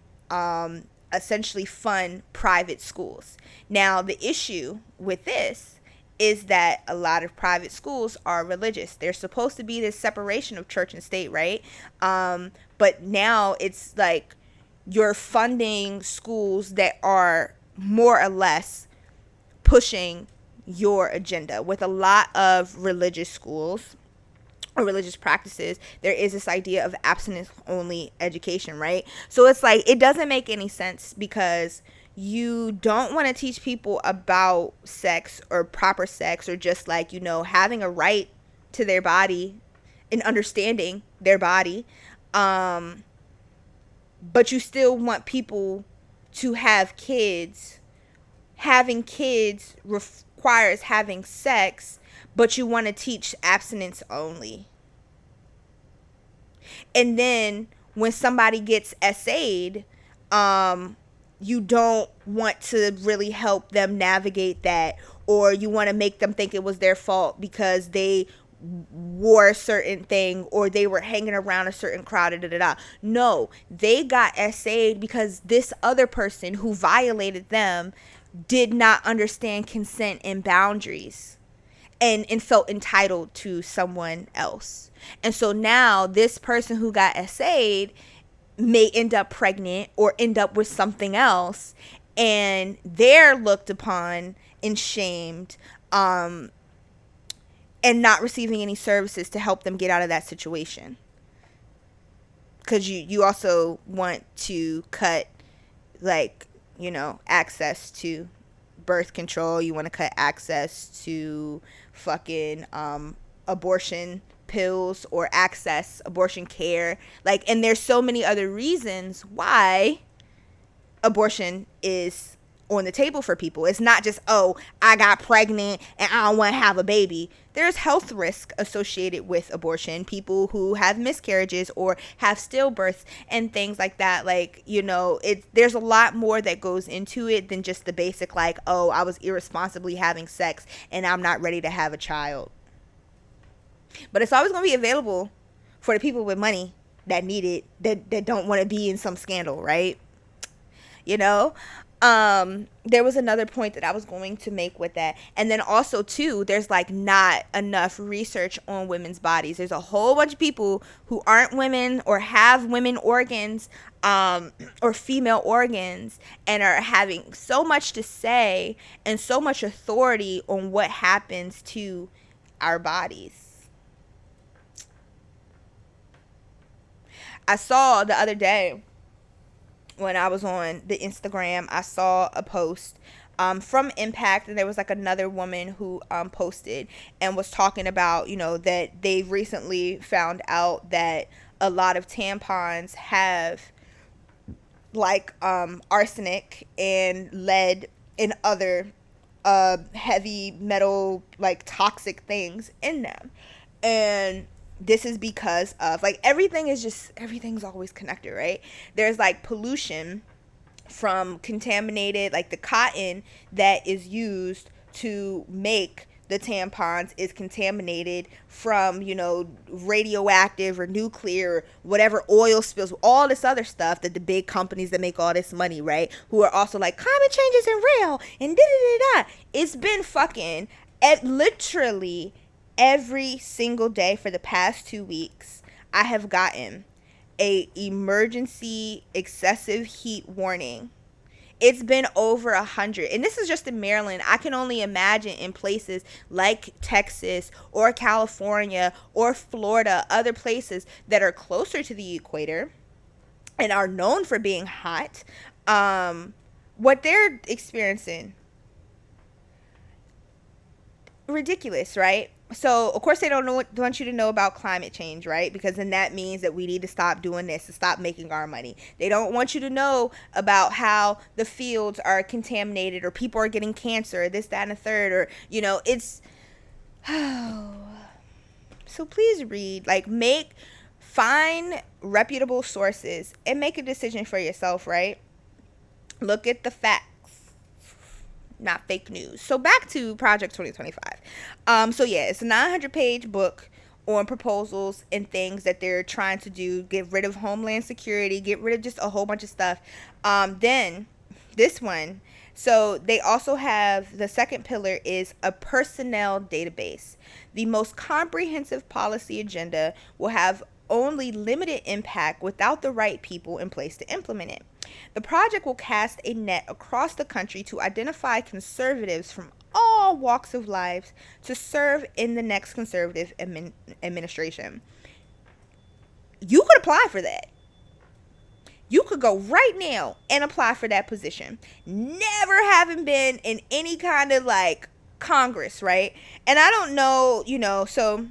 essentially fund private schools. Now, the issue with this is that a lot of private schools are religious. There's supposed to be this separation of church and state, right? But now it's like you're funding schools that are more or less pushing your agenda. With a lot of religious schools or religious practices, there is this idea of abstinence only education, right? So it's like, it doesn't make any sense, because you don't want to teach people about sex or proper sex, or just like, having a right to their body and understanding their body. But you still want people to have kids. Having kids requires having sex, but you want to teach abstinence only. And then when somebody gets SA'd, you don't want to really help them navigate that, or you want to make them think it was their fault because they wore a certain thing or they were hanging around a certain crowd. No, they got SA'd because this other person who violated them did not understand consent and boundaries, and felt entitled to someone else. And so now this person who got SA'd may end up pregnant or end up with something else, and they're looked upon and shamed, and not receiving any services to help them get out of that situation. Because you also want to cut, like, access to birth control. You want to cut access to fucking abortion pills, or access abortion care. Like, and there's so many other reasons why abortion is on the table for people. It's not just, oh, I got pregnant and I don't want to have a baby. There's health risk associated with abortion. People who have miscarriages or have stillbirths and things like that. Like, there's a lot more that goes into it than just the basic, like, oh, I was irresponsibly having sex and I'm not ready to have a child. But it's always going to be available for the people with money that need it, that don't want to be in some scandal, right? There was another point that I was going to make with that. And then also too, there's like not enough research on women's bodies. There's a whole bunch of people who aren't women or have women organs, or female organs, and are having so much to say and so much authority on what happens to our bodies. I saw the other day, when I was on the Instagram, I saw a post from Impact, and there was like another woman who posted and was talking about, that they recently found out that a lot of tampons have like arsenic and lead and other heavy metal, like toxic things in them. And this is because of, like, everything's always connected, right? There's like pollution from contaminated, like the cotton that is used to make the tampons is contaminated from, radioactive or nuclear or whatever oil spills, all this other stuff that the big companies that make all this money, right, who are also like, climate change isn't real and da-da-da-da. It's been fucking literally every single day for the past 2 weeks, I have gotten a emergency excessive heat warning. It's been over 100, and this is just in Maryland. I can only imagine in places like Texas or California or Florida, other places that are closer to the equator and are known for being hot, what they're experiencing. Ridiculous, right? So of course they want you to know about climate change, right? Because then that means that we need to stop doing this and stop making our money. They don't want you to know about how the fields are contaminated or people are getting cancer or this, that, and the third, or it's so please read, like, find reputable sources and make a decision for yourself, right? Look at the facts, not fake news. So back to Project 2025. So yeah, it's a 900-page book on proposals and things that they're trying to do. Get rid of Homeland Security, get rid of just a whole bunch of stuff. Then this one, so they also have, the second pillar is a personnel database. The most comprehensive policy agenda will have only limited impact without the right people in place to implement it. The project will cast a net across the country to identify conservatives from all walks of life to serve in the next conservative administration. You could apply for that. You could go right now and apply for that position. Never having been in any kind of like Congress, right? And I don't know, so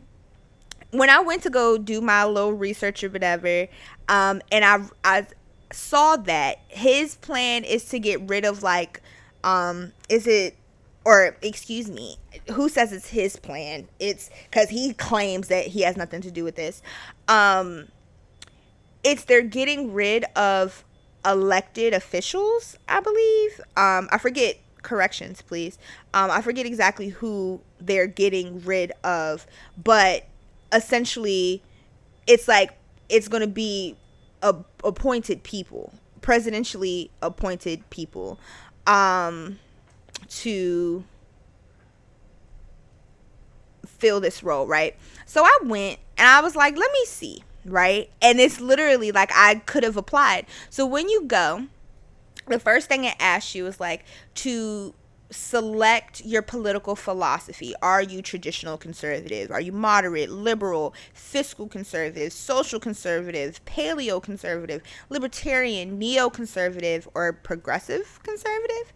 when I went to go do my little research or whatever, and I saw that his plan is to get rid of like, excuse me, who says it's his plan? It's because he claims that he has nothing to do with this. They're getting rid of elected officials, I believe. I forget, corrections, please. I forget exactly who they're getting rid of, but essentially it's like it's going to be appointed people, presidentially appointed people, to fill this role, right? So I went and I was like, let me see, right? And it's literally like I could have applied. So when you go, the first thing it asks you is like to select your political philosophy. Are you traditional conservative? Are you moderate, liberal, fiscal conservative, social conservative, paleo conservative, libertarian, neoconservative, or progressive conservative?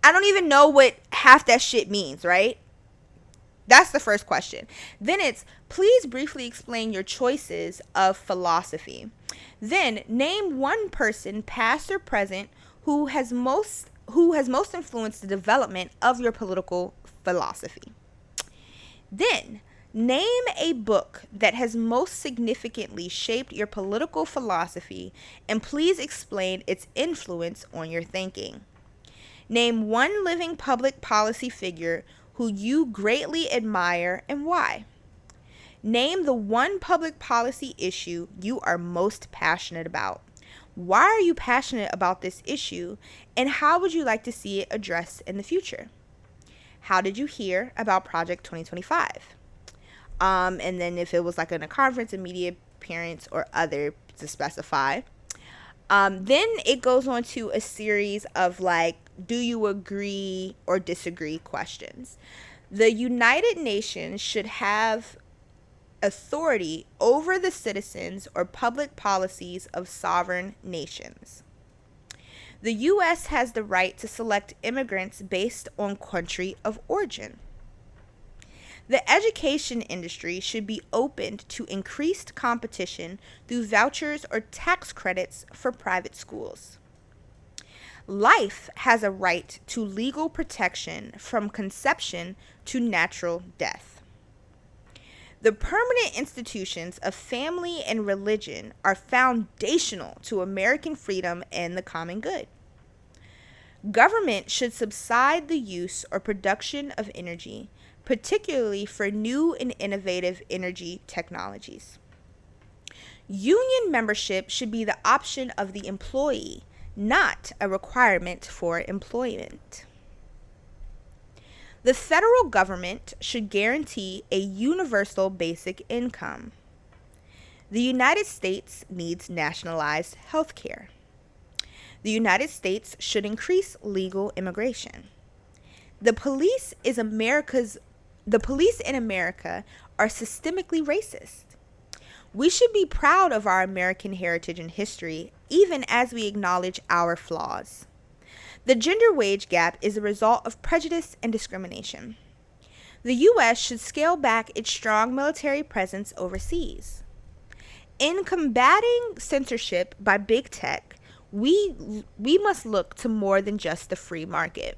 I don't even know what half that shit means, right? That's the first question. Then it's, please briefly explain your choices of philosophy. Then name one person, past or present, who has most influenced the development of your political philosophy. Then name a book that has most significantly shaped your political philosophy, and please explain its influence on your thinking. Name one living public policy figure who you greatly admire and why. Name the one public policy issue you are most passionate about. Why are you passionate about this issue, and how would you like to see it addressed in the future? How did you hear about Project 2025? And then if it was like in a conference, a media appearance, or other to specify. Then it goes on to a series of like, do you agree or disagree questions. The United Nations should have authority over the citizens or public policies of sovereign nations. The U.S. has the right to select immigrants based on country of origin. The education industry should be opened to increased competition through vouchers or tax credits for private schools. Life has a right to legal protection from conception to natural death. The permanent institutions of family and religion are foundational to American freedom and the common good. Government should subside the use or production of energy, particularly for new and innovative energy technologies. Union membership should be the option of the employee, not a requirement for employment. The federal government should guarantee a universal basic income. The United States needs nationalized health care. The United States should increase legal immigration. The police in America are systemically racist. We should be proud of our American heritage and history, even as we acknowledge our flaws. The gender wage gap is a result of prejudice and discrimination. The U.S. should scale back its strong military presence overseas. In combating censorship by big tech, we must look to more than just the free market.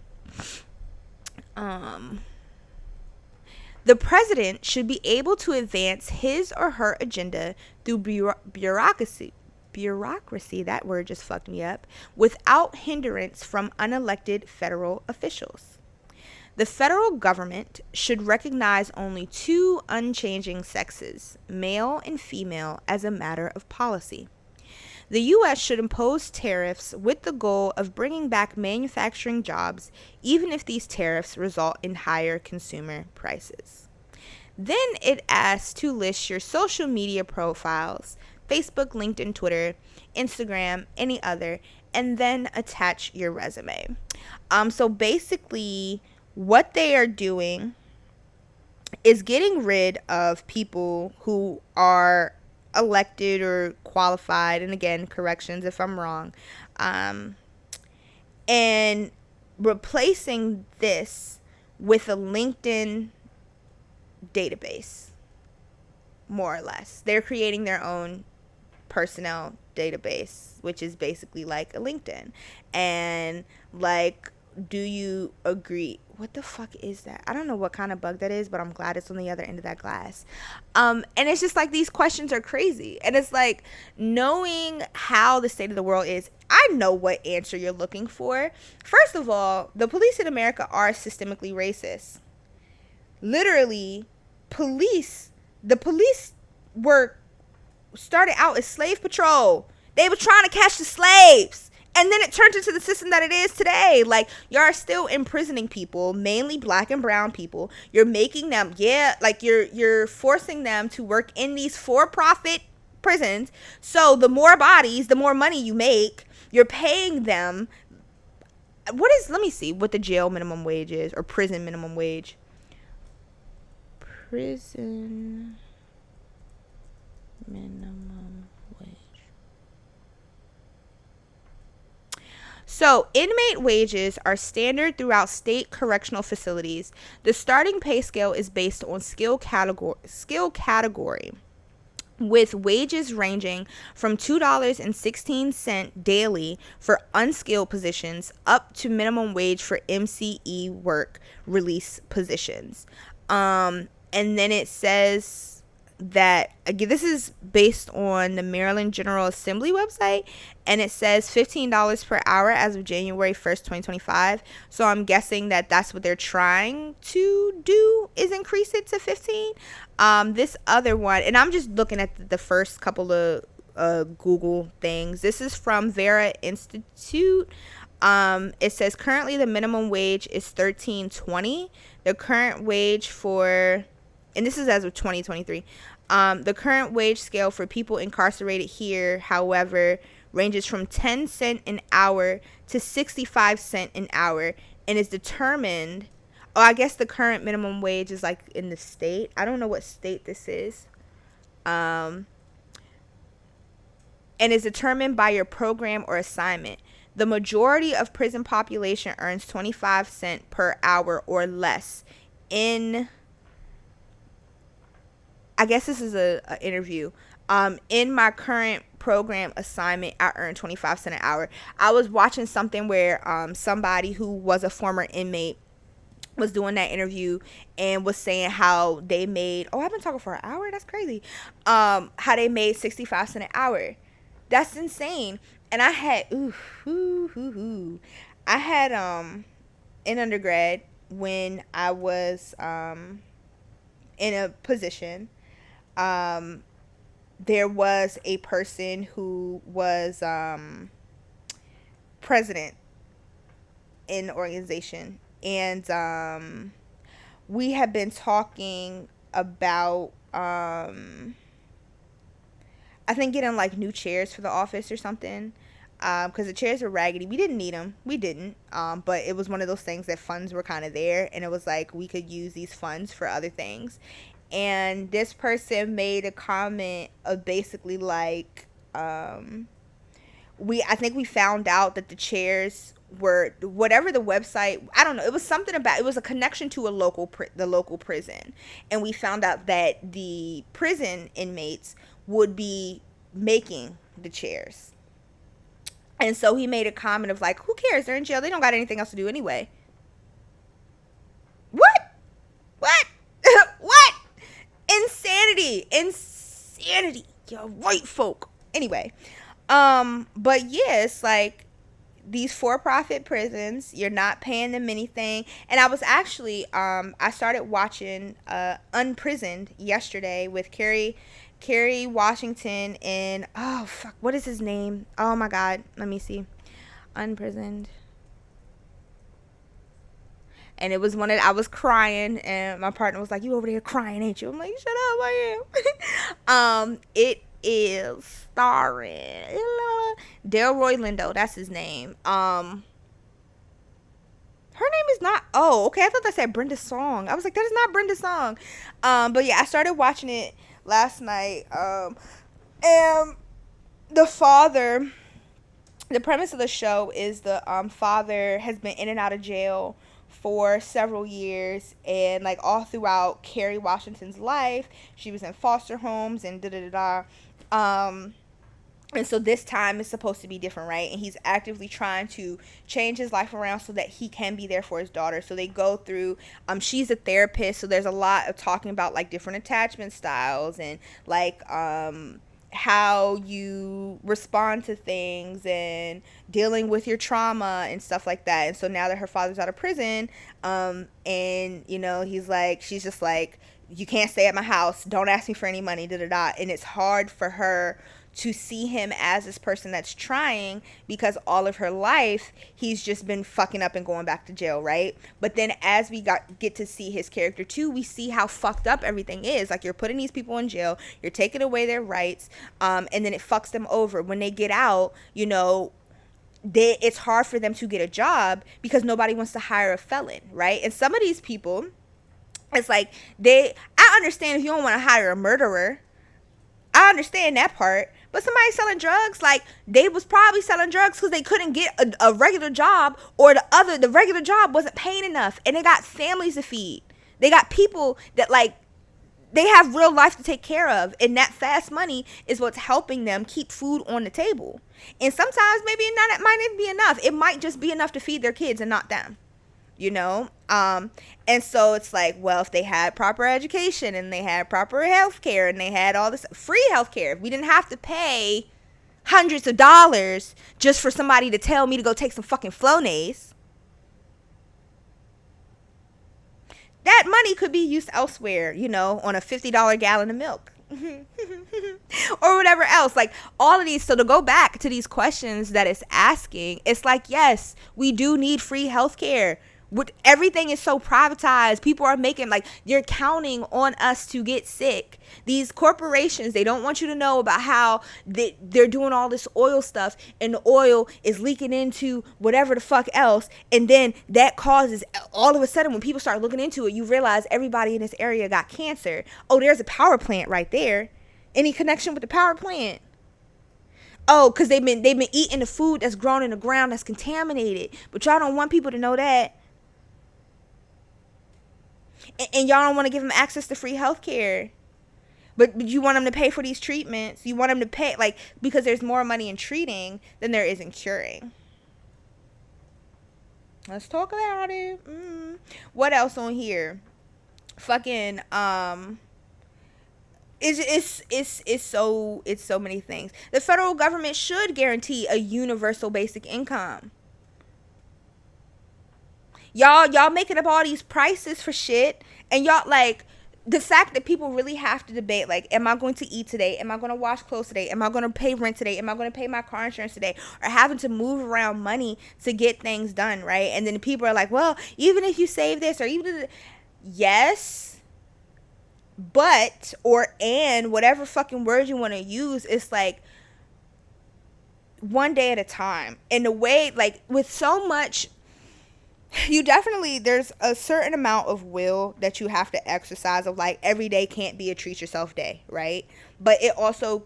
The president should be able to advance his or her agenda through bureaucracy. Bureaucracy, that word just fucked me up, without hindrance from unelected federal officials. The federal government should recognize only two unchanging sexes, male and female, as a matter of policy. The U.S. should impose tariffs with the goal of bringing back manufacturing jobs, even if these tariffs result in higher consumer prices. Then it asks to list your social media profiles, Facebook, LinkedIn, Twitter, Instagram, any other, and then attach your resume. So basically, what they are doing is getting rid of people who are elected or qualified, and again, corrections if I'm wrong, and replacing this with a LinkedIn database, more or less. They're creating their own personnel database, which is basically like a LinkedIn. And like, do you agree? What the fuck is that? I don't know what kind of bug that is, but I'm glad it's on the other end of that glass. And it's just like, these questions are crazy. And it's like, knowing how the state of the world is, I know what answer you're looking for. First of all, the police in America are systemically racist. Literally, the police were started out as slave patrol. They were trying to catch the slaves. And then it turned into the system that it is today. Like, y'all are still imprisoning people, mainly black and brown people. You're making them, you're forcing them to work in these for-profit prisons. So the more bodies, the more money you make. You're paying them. Let me see what the jail minimum wage is, or prison minimum wage. Prison minimum wage. So, inmate wages are standard throughout state correctional facilities. The starting pay scale is based on skill category, with wages ranging from $2.16 daily for unskilled positions up to minimum wage for MCE work release positions. And then it says that, again, this is based on the Maryland General Assembly website, and it says $15 per hour as of January 1st, 2025. So I'm guessing that that's what they're trying to do, is increase it to 15. This other one, and I'm just looking at the first couple of Google things. This is from Vera Institute. It says currently the minimum wage is $13.20. The current wage for, and this is as of 2023. The current wage scale for people incarcerated here, however, ranges from 10 cents an hour to 65 cents an hour, and is determined. Oh, I guess the current minimum wage is like in the state. I don't know what state this is. And is determined by your program or assignment. The majority of prison population earns 25 cents per hour or less. I guess this is a interview. In my current program assignment, I earn 25 cents an hour. I was watching something where somebody who was a former inmate was doing that interview and was saying how they made, I've been talking for an hour, that's crazy, how they made 65 cents an hour. That's insane. And I had I had in undergrad, when I was in a position, there was a person who was president in the organization, and we had been talking about I think getting like new chairs for the office or something, because the chairs were raggedy. We didn't need them. We didn't. But it was one of those things that funds were kind of there, and it was like we could use these funds for other things. And this person made a comment of basically like, I think we found out that the chairs were whatever the website, I don't know, it was something about, it was a connection to the local prison, and we found out that the prison inmates would be making the chairs. And so he made a comment of like, who cares, they're in jail, they don't got anything else to do anyway. What what insanity, yo, white folk. Anyway, but yeah, it's like these for-profit prisons, you're not paying them anything. And I was actually I started watching Unprisoned yesterday with Kerry Washington and, oh fuck, what is his name, oh my god, let me see. Unprisoned. And it was one that I was crying, and my partner was like, you over there crying, ain't you? I'm like, shut up, I am. It is starring Delroy Lindo, that's his name. Her name is not, oh, okay, I thought that said Brenda Song. I was like, that is not Brenda Song. But yeah, I started watching it last night. And the father, the premise of the show is the father has been in and out of jail for several years, and like all throughout Kerry Washington's life, she was in foster homes and da da da da. And so this time is supposed to be different, right? And he's actively trying to change his life around so that he can be there for his daughter. So they go through, she's a therapist, so there's a lot of talking about like different attachment styles and like how you respond to things and dealing with your trauma and stuff like that. And so now that her father's out of prison, and you know, she's just like, you can't stay at my house, don't ask me for any money, da da da. And it's hard for her to see him as this person that's trying, because all of her life he's just been fucking up and going back to jail, right? But then as we get to see his character too, we see how fucked up everything is. Like, you're putting these people in jail, you're taking away their rights, and then it fucks them over when they get out. You know, it's hard for them to get a job because nobody wants to hire a felon, right? And some of these people, it's like, I understand if you don't want to hire a murderer, I understand that part. But somebody selling drugs, like, they was probably selling drugs because they couldn't get a regular job, or the regular job wasn't paying enough, and they got families to feed. They got people that, like, they have real life to take care of, and that fast money is what's helping them keep food on the table. And sometimes maybe it might not be enough. It might just be enough to feed their kids and not them, you know? And so it's like, well, if they had proper education and they had proper health care and they had all this free health care, if we didn't have to pay hundreds of dollars just for somebody to tell me to go take some fucking Flonase, that money could be used elsewhere, you know, on a $50 gallon of milk. Or whatever else, like all of these. So to go back to these questions that it's asking, it's like, yes, we do need free healthcare. Everything is so privatized. People are making, like, you're counting on us to get sick. These corporations, they don't want you to know about how they're doing all this oil stuff, and the oil is leaking into whatever the fuck else. And then that causes, all of a sudden, when people start looking into it, you realize everybody in this area got cancer. Oh, there's a power plant right there. Any connection with the power plant? Oh, because they've been eating the food that's grown in the ground that's contaminated. But y'all don't want people to know that. And y'all don't want to give them access to free health care. But you want them to pay for these treatments. You want them to pay, like, because there's more money in treating than there is in curing. Let's talk about it. What else on here? Fucking, it's so many things. The federal government should guarantee a universal basic income. Y'all making up all these prices for shit, and y'all, like, the fact that people really have to debate, like, am I going to eat today? Am I going to wash clothes today? Am I going to pay rent today? Am I going to pay my car insurance today? Or having to move around money to get things done, right? And then people are like, well, even if you save this, or even, yes, but, or, and, whatever fucking word you want to use, it's like, one day at a time. And the way, like, with so much, there's a certain amount of will that you have to exercise, of like, every day can't be a treat yourself day, right? But it also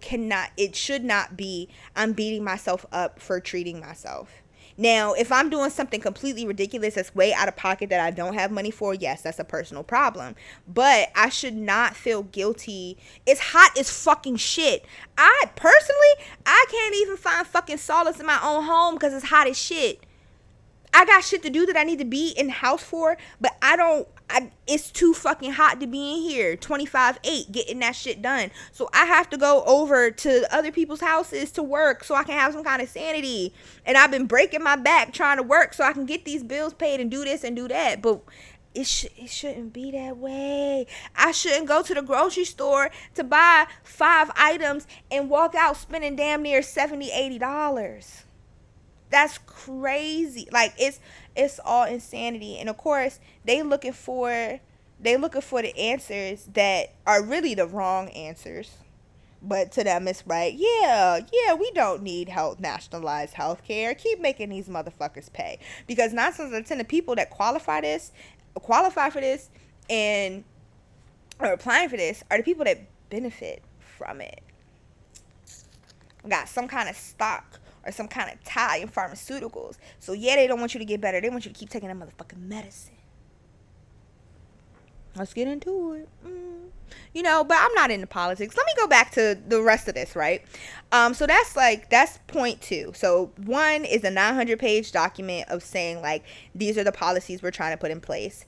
should not be, I'm beating myself up for treating myself. Now, if I'm doing something completely ridiculous that's way out of pocket that I don't have money for, yes, that's a personal problem. But I should not feel guilty. It's hot as fucking shit. I can't even find fucking solace in my own home because it's hot as shit. I got shit to do that I need to be in the house for, but it's too fucking hot to be in here 25/8 getting that shit done. So I have to go over to other people's houses to work so I can have some kind of sanity. And I've been breaking my back trying to work so I can get these bills paid and do this and do that. But it shouldn't be that way. I shouldn't go to the grocery store to buy 5 items and walk out spending damn near $70-$80. That's crazy. Like it's all insanity. And of course, they looking for the answers that are really the wrong answers. But to them it's right. Yeah, we don't need nationalized health care. Keep making these motherfuckers pay. Because 9 times out of 10 the people that qualify for this and are applying for this are the people that benefit from it. Got some kind of stock or some kind of tie in pharmaceuticals. So yeah, they don't want you to get better. They want you to keep taking that motherfucking medicine. Let's get into it. But I'm not into politics. Let me go back to the rest of this, right? So that's point 2. So 1 is a 900-page document of saying like these are the policies we're trying to put in place.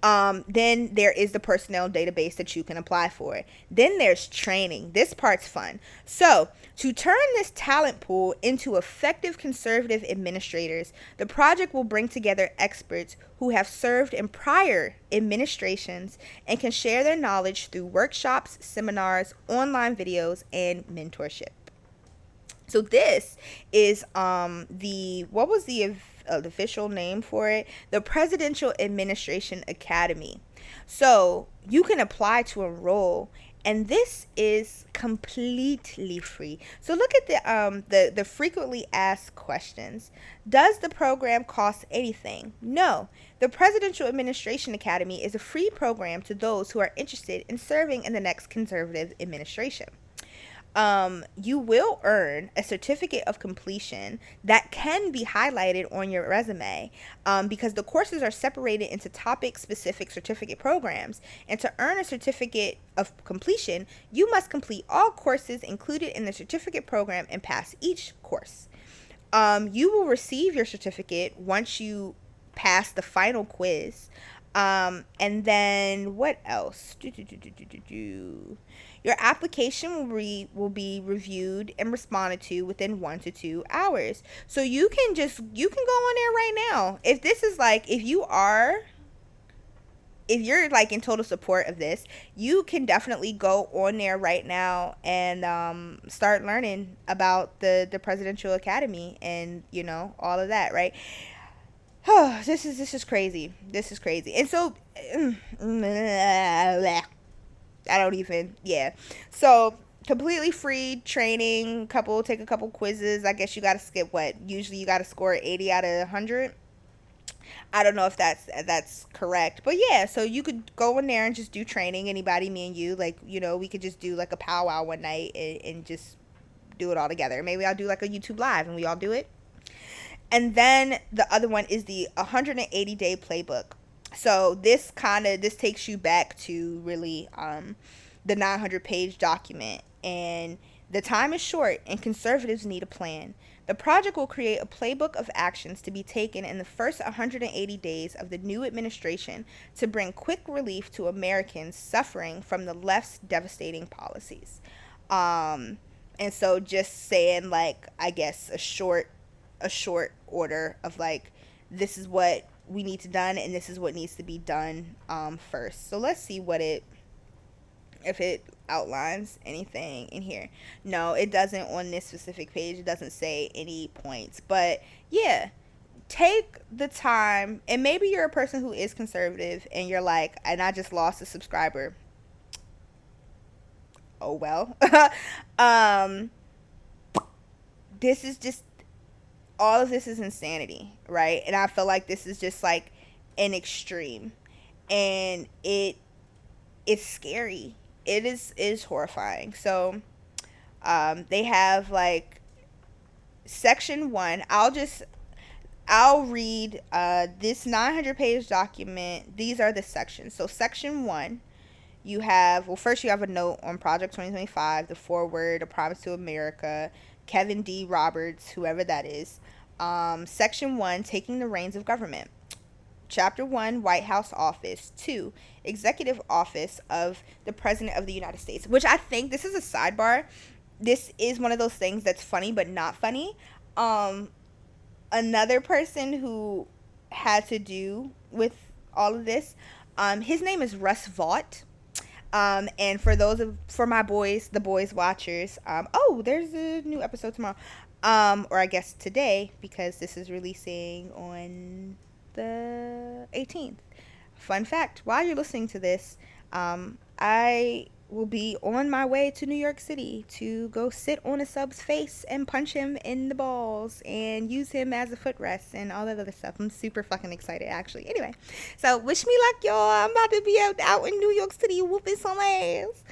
Then there is the personnel database that you can apply for. Then there's training. This part's fun. So to turn this talent pool into effective conservative administrators, the project will bring together experts who have served in prior administrations and can share their knowledge through workshops, seminars, online videos, and mentorship. So this is what was the official name for it? The Presidential Administration Academy. So you can apply to enroll, and this is completely free. So look at the frequently asked questions. Does the program cost anything? No. The Presidential Administration Academy is a free program to those who are interested in serving in the next conservative administration. You will earn a certificate of completion that can be highlighted on your resume because the courses are separated into topic-specific certificate programs. And to earn a certificate of completion, you must complete all courses included in the certificate program and pass each course. You will receive your certificate once you pass the final quiz. And then what else? Your application will be reviewed and responded to within 1 to 2 hours. So you can go on there right now. If you're like in total support of this, you can definitely go on there right now and start learning about the Presidential Academy and all of that, right? Oh, this is crazy. This is crazy. And so so completely free training, take a couple quizzes. I guess you got to skip usually you got to score 80 out of 100. I don't know if that's correct, but yeah, so you could go in there and just do training. Anybody, me and you, we could just do like a powwow one night and just do it all together. Maybe I'll do like a YouTube live and we all do it. And then the other one is the 180-day playbook. So this takes you back to really the 900-page document, and the time is short and conservatives need a plan. The project will create a playbook of actions to be taken in the first 180 days of the new administration to bring quick relief to Americans suffering from the left's devastating policies. And so just saying I guess a short order of this is what we need to done and this is what needs to be done first. So let's see if it outlines anything in here. No, it doesn't on this specific page. It doesn't say any points. But yeah, take the time, and maybe you're a person who is conservative and you're like, and I just lost a subscriber. Oh well. This is just, all of this is insanity, right? And I feel like this is just like an extreme, and it's scary. It is horrifying. So they have section 1. I'll read this 900-page document. These are the sections. So section 1, you have, well, first you have a note on Project 2025, the foreword, A Promise to America, Kevin D. Roberts, whoever that is. Section 1, Taking the Reins of Government. Chapter 1, White House Office. 2, Executive Office of the President of the United States, which I think, this is a sidebar. This is one of those things that's funny but not funny. Another person who had to do with all of this, his name is Russ Vaught. And for my boys, the boys watchers, oh, there's a new episode tomorrow. Or I guess today, because this is releasing on the 18th. Fun fact, while you're listening to this, I will be on my way to New York City to go sit on a sub's face and punch him in the balls and use him as a footrest and all that other stuff. I'm super fucking excited, actually. Anyway, so wish me luck, y'all. I'm about to be out in New York City whooping some ass.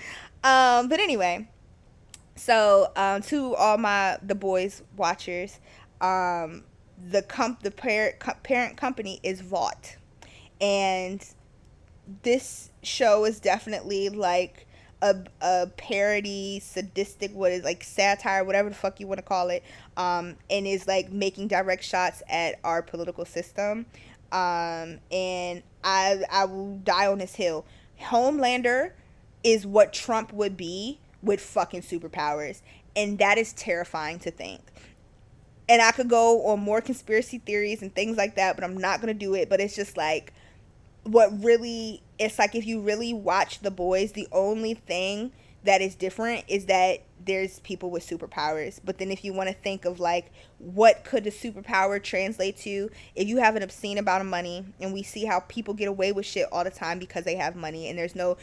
But anyway, so to all the boys watchers, the parent company is Vought, and this show is definitely like a parody, sadistic, what is like satire, whatever the fuck you want to call it, and is like making direct shots at our political system. And I will die on this hill. Homelander is what Trump would be with fucking superpowers, and that is terrifying to think. And I could go on more conspiracy theories and things like that, but I'm not gonna do it. But it's just like, it's like if you really watch The Boys, the only thing that is different is that there's people with superpowers. But then if you want to think of like, what could a superpower translate to, if you have an obscene amount of money, and we see how people get away with shit all the time because they have money, and there's no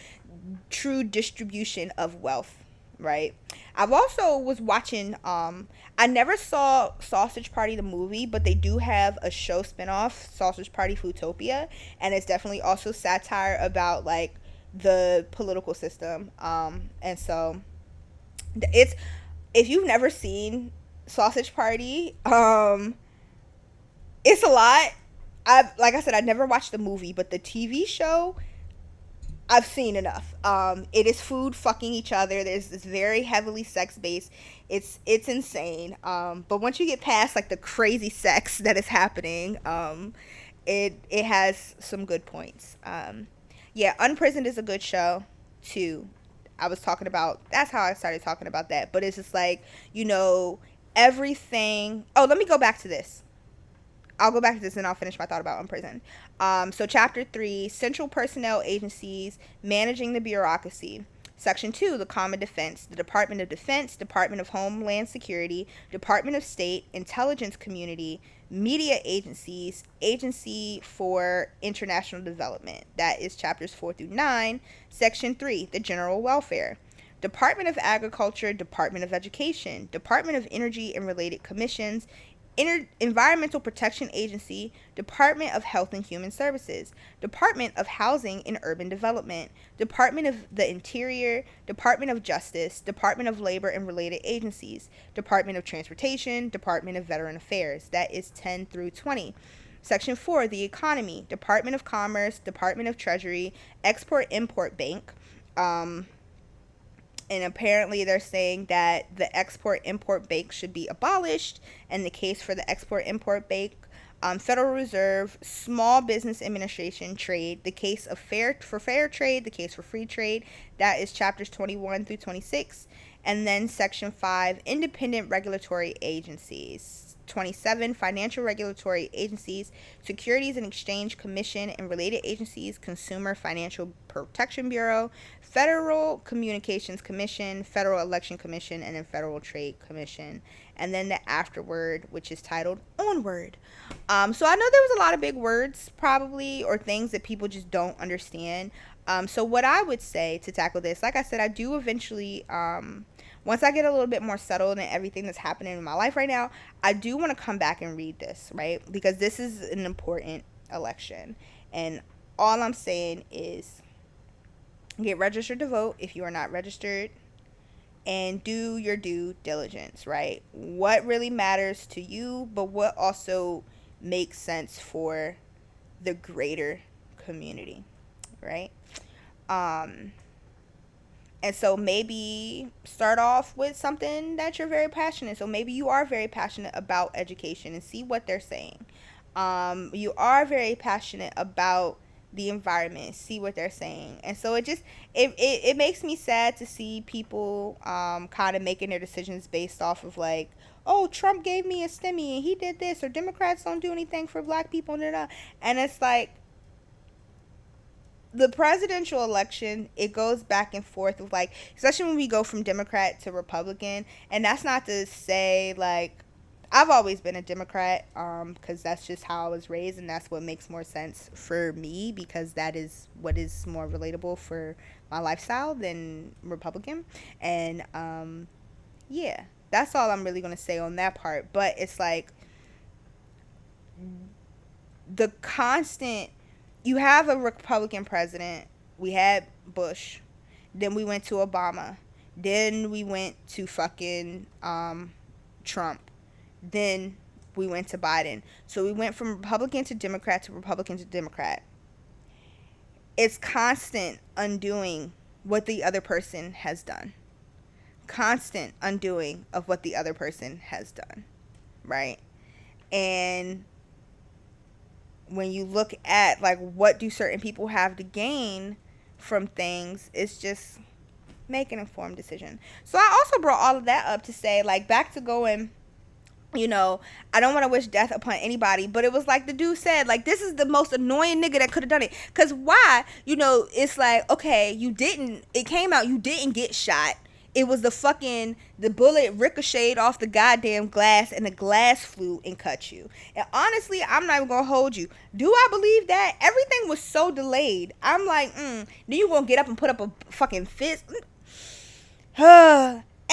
true distribution of wealth, right? I've also was watching, I never saw Sausage Party the movie, but they do have a show spinoff, Sausage Party Foodtopia, and it's definitely also satire about like the political system. And so it's, if you've never seen Sausage Party, it's a lot. Like I said, I never watched the movie, but the TV show, I've seen enough. It is food fucking each other. There's this very heavily sex based. It's insane. But once you get past like the crazy sex that is happening, it has some good points. Yeah, Unprisoned is a good show too. I was talking about, that's how I started talking about that. But it's just like, everything. Oh, let me go back to this. I'll go back to this and I'll finish my thought about Unprisoned. So Chapter 3, Central Personnel Agencies, Managing the Bureaucracy. Section 2, the Common Defense, the Department of Defense, Department of Homeland Security, Department of State, Intelligence Community, Media Agencies, Agency for International Development. That is Chapters 4 through 9. Section 3, the General Welfare. Department of Agriculture, Department of Education, Department of Energy and Related Commissions, Environmental Protection Agency, Department of Health and Human Services, Department of Housing and Urban Development, Department of the Interior, Department of Justice, Department of Labor and Related Agencies, Department of Transportation, Department of Veteran Affairs. That is 10 through 20. Section 4, the Economy, Department of Commerce, Department of Treasury, Export-Import Bank. And apparently they're saying that the Export-Import Bank should be abolished. And the case for the Export-Import Bank, Federal Reserve, Small Business Administration, Trade, the case for fair trade, the case for free trade. That is Chapters 21 through 26. And then Section 5, Independent Regulatory Agencies. 27, Financial Regulatory Agencies, Securities and Exchange Commission and related agencies, Consumer Financial Protection Bureau, Federal Communications Commission, Federal Election Commission, and then Federal Trade Commission. And then the afterword, which is titled Onward. So I know there was a lot of big words probably, or things that people just don't understand. So what I would say to tackle this, like I said, I do eventually, once I get a little bit more settled in everything that's happening in my life right now, I do want to come back and read this, right? Because this is an important election. And all I'm saying is get registered to vote if you are not registered, and do your due diligence, right? What really matters to you, but what also makes sense for the greater community, right? Um, and so maybe start off with something that you're very passionate. So maybe you are very passionate about education and see what they're saying. You are very passionate about the environment, see what they're saying. And so it makes me sad to see people kind of making their decisions based off of like, oh, Trump gave me a stimmy and he did this, or Democrats don't do anything for black people. And it's like, the presidential election, it goes back and forth with like, especially when we go from Democrat to Republican. And that's not to say like, I've always been a Democrat, because that's just how I was raised, and that's what makes more sense for me, because that is what is more relatable for my lifestyle than Republican. And yeah, that's all I'm really gonna say on that part. But it's like, the constant, you have a Republican president. We had Bush, then we went to Obama, then we went to fucking Trump, then we went to Biden. So we went from Republican to Democrat to Republican to Democrat. It's constant undoing what the other person has done, constant undoing of what the other person has done, right? And when you look at like, what do certain people have to gain from things, it's just make an informed decision. So I also brought all of that up to say, like, back to going, I don't want to wish death upon anybody, but it was like the dude said, like, this is the most annoying nigga that could have done it. Because why? It's like, okay, it came out, you didn't get shot. It was the bullet ricocheted off the goddamn glass, and the glass flew and cut you. And honestly, I'm not even gonna hold you. Do I believe that? Everything was so delayed. I'm like, then you gonna get up and put up a fucking fist?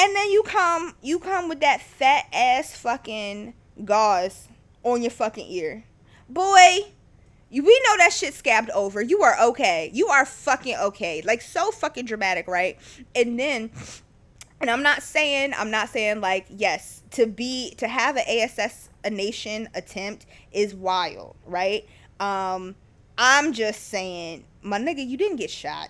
And then you come with that fat ass fucking gauze on your fucking ear. Boy, we know that shit scabbed over. You are okay. You are fucking okay. Like, so fucking dramatic, right? And I'm not saying like, yes, to have an assassination attempt is wild, right? I'm just saying, my nigga, you didn't get shot.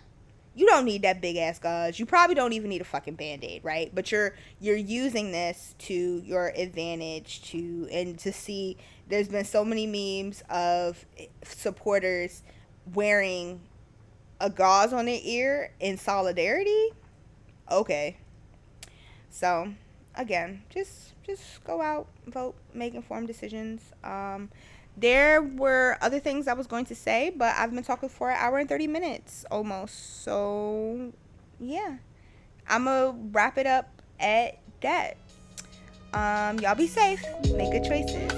You don't need that big ass gauze. You probably don't even need a fucking band-aid, right? But you're using this to your advantage, to see, there's been so many memes of supporters wearing a gauze on their ear in solidarity. Okay. So, again, just go out, vote, make informed decisions. There were other things I was going to say, but I've been talking for 1 hour and 30 minutes almost. So, yeah. I'm going to wrap it up at that. Y'all be safe. Make good choices.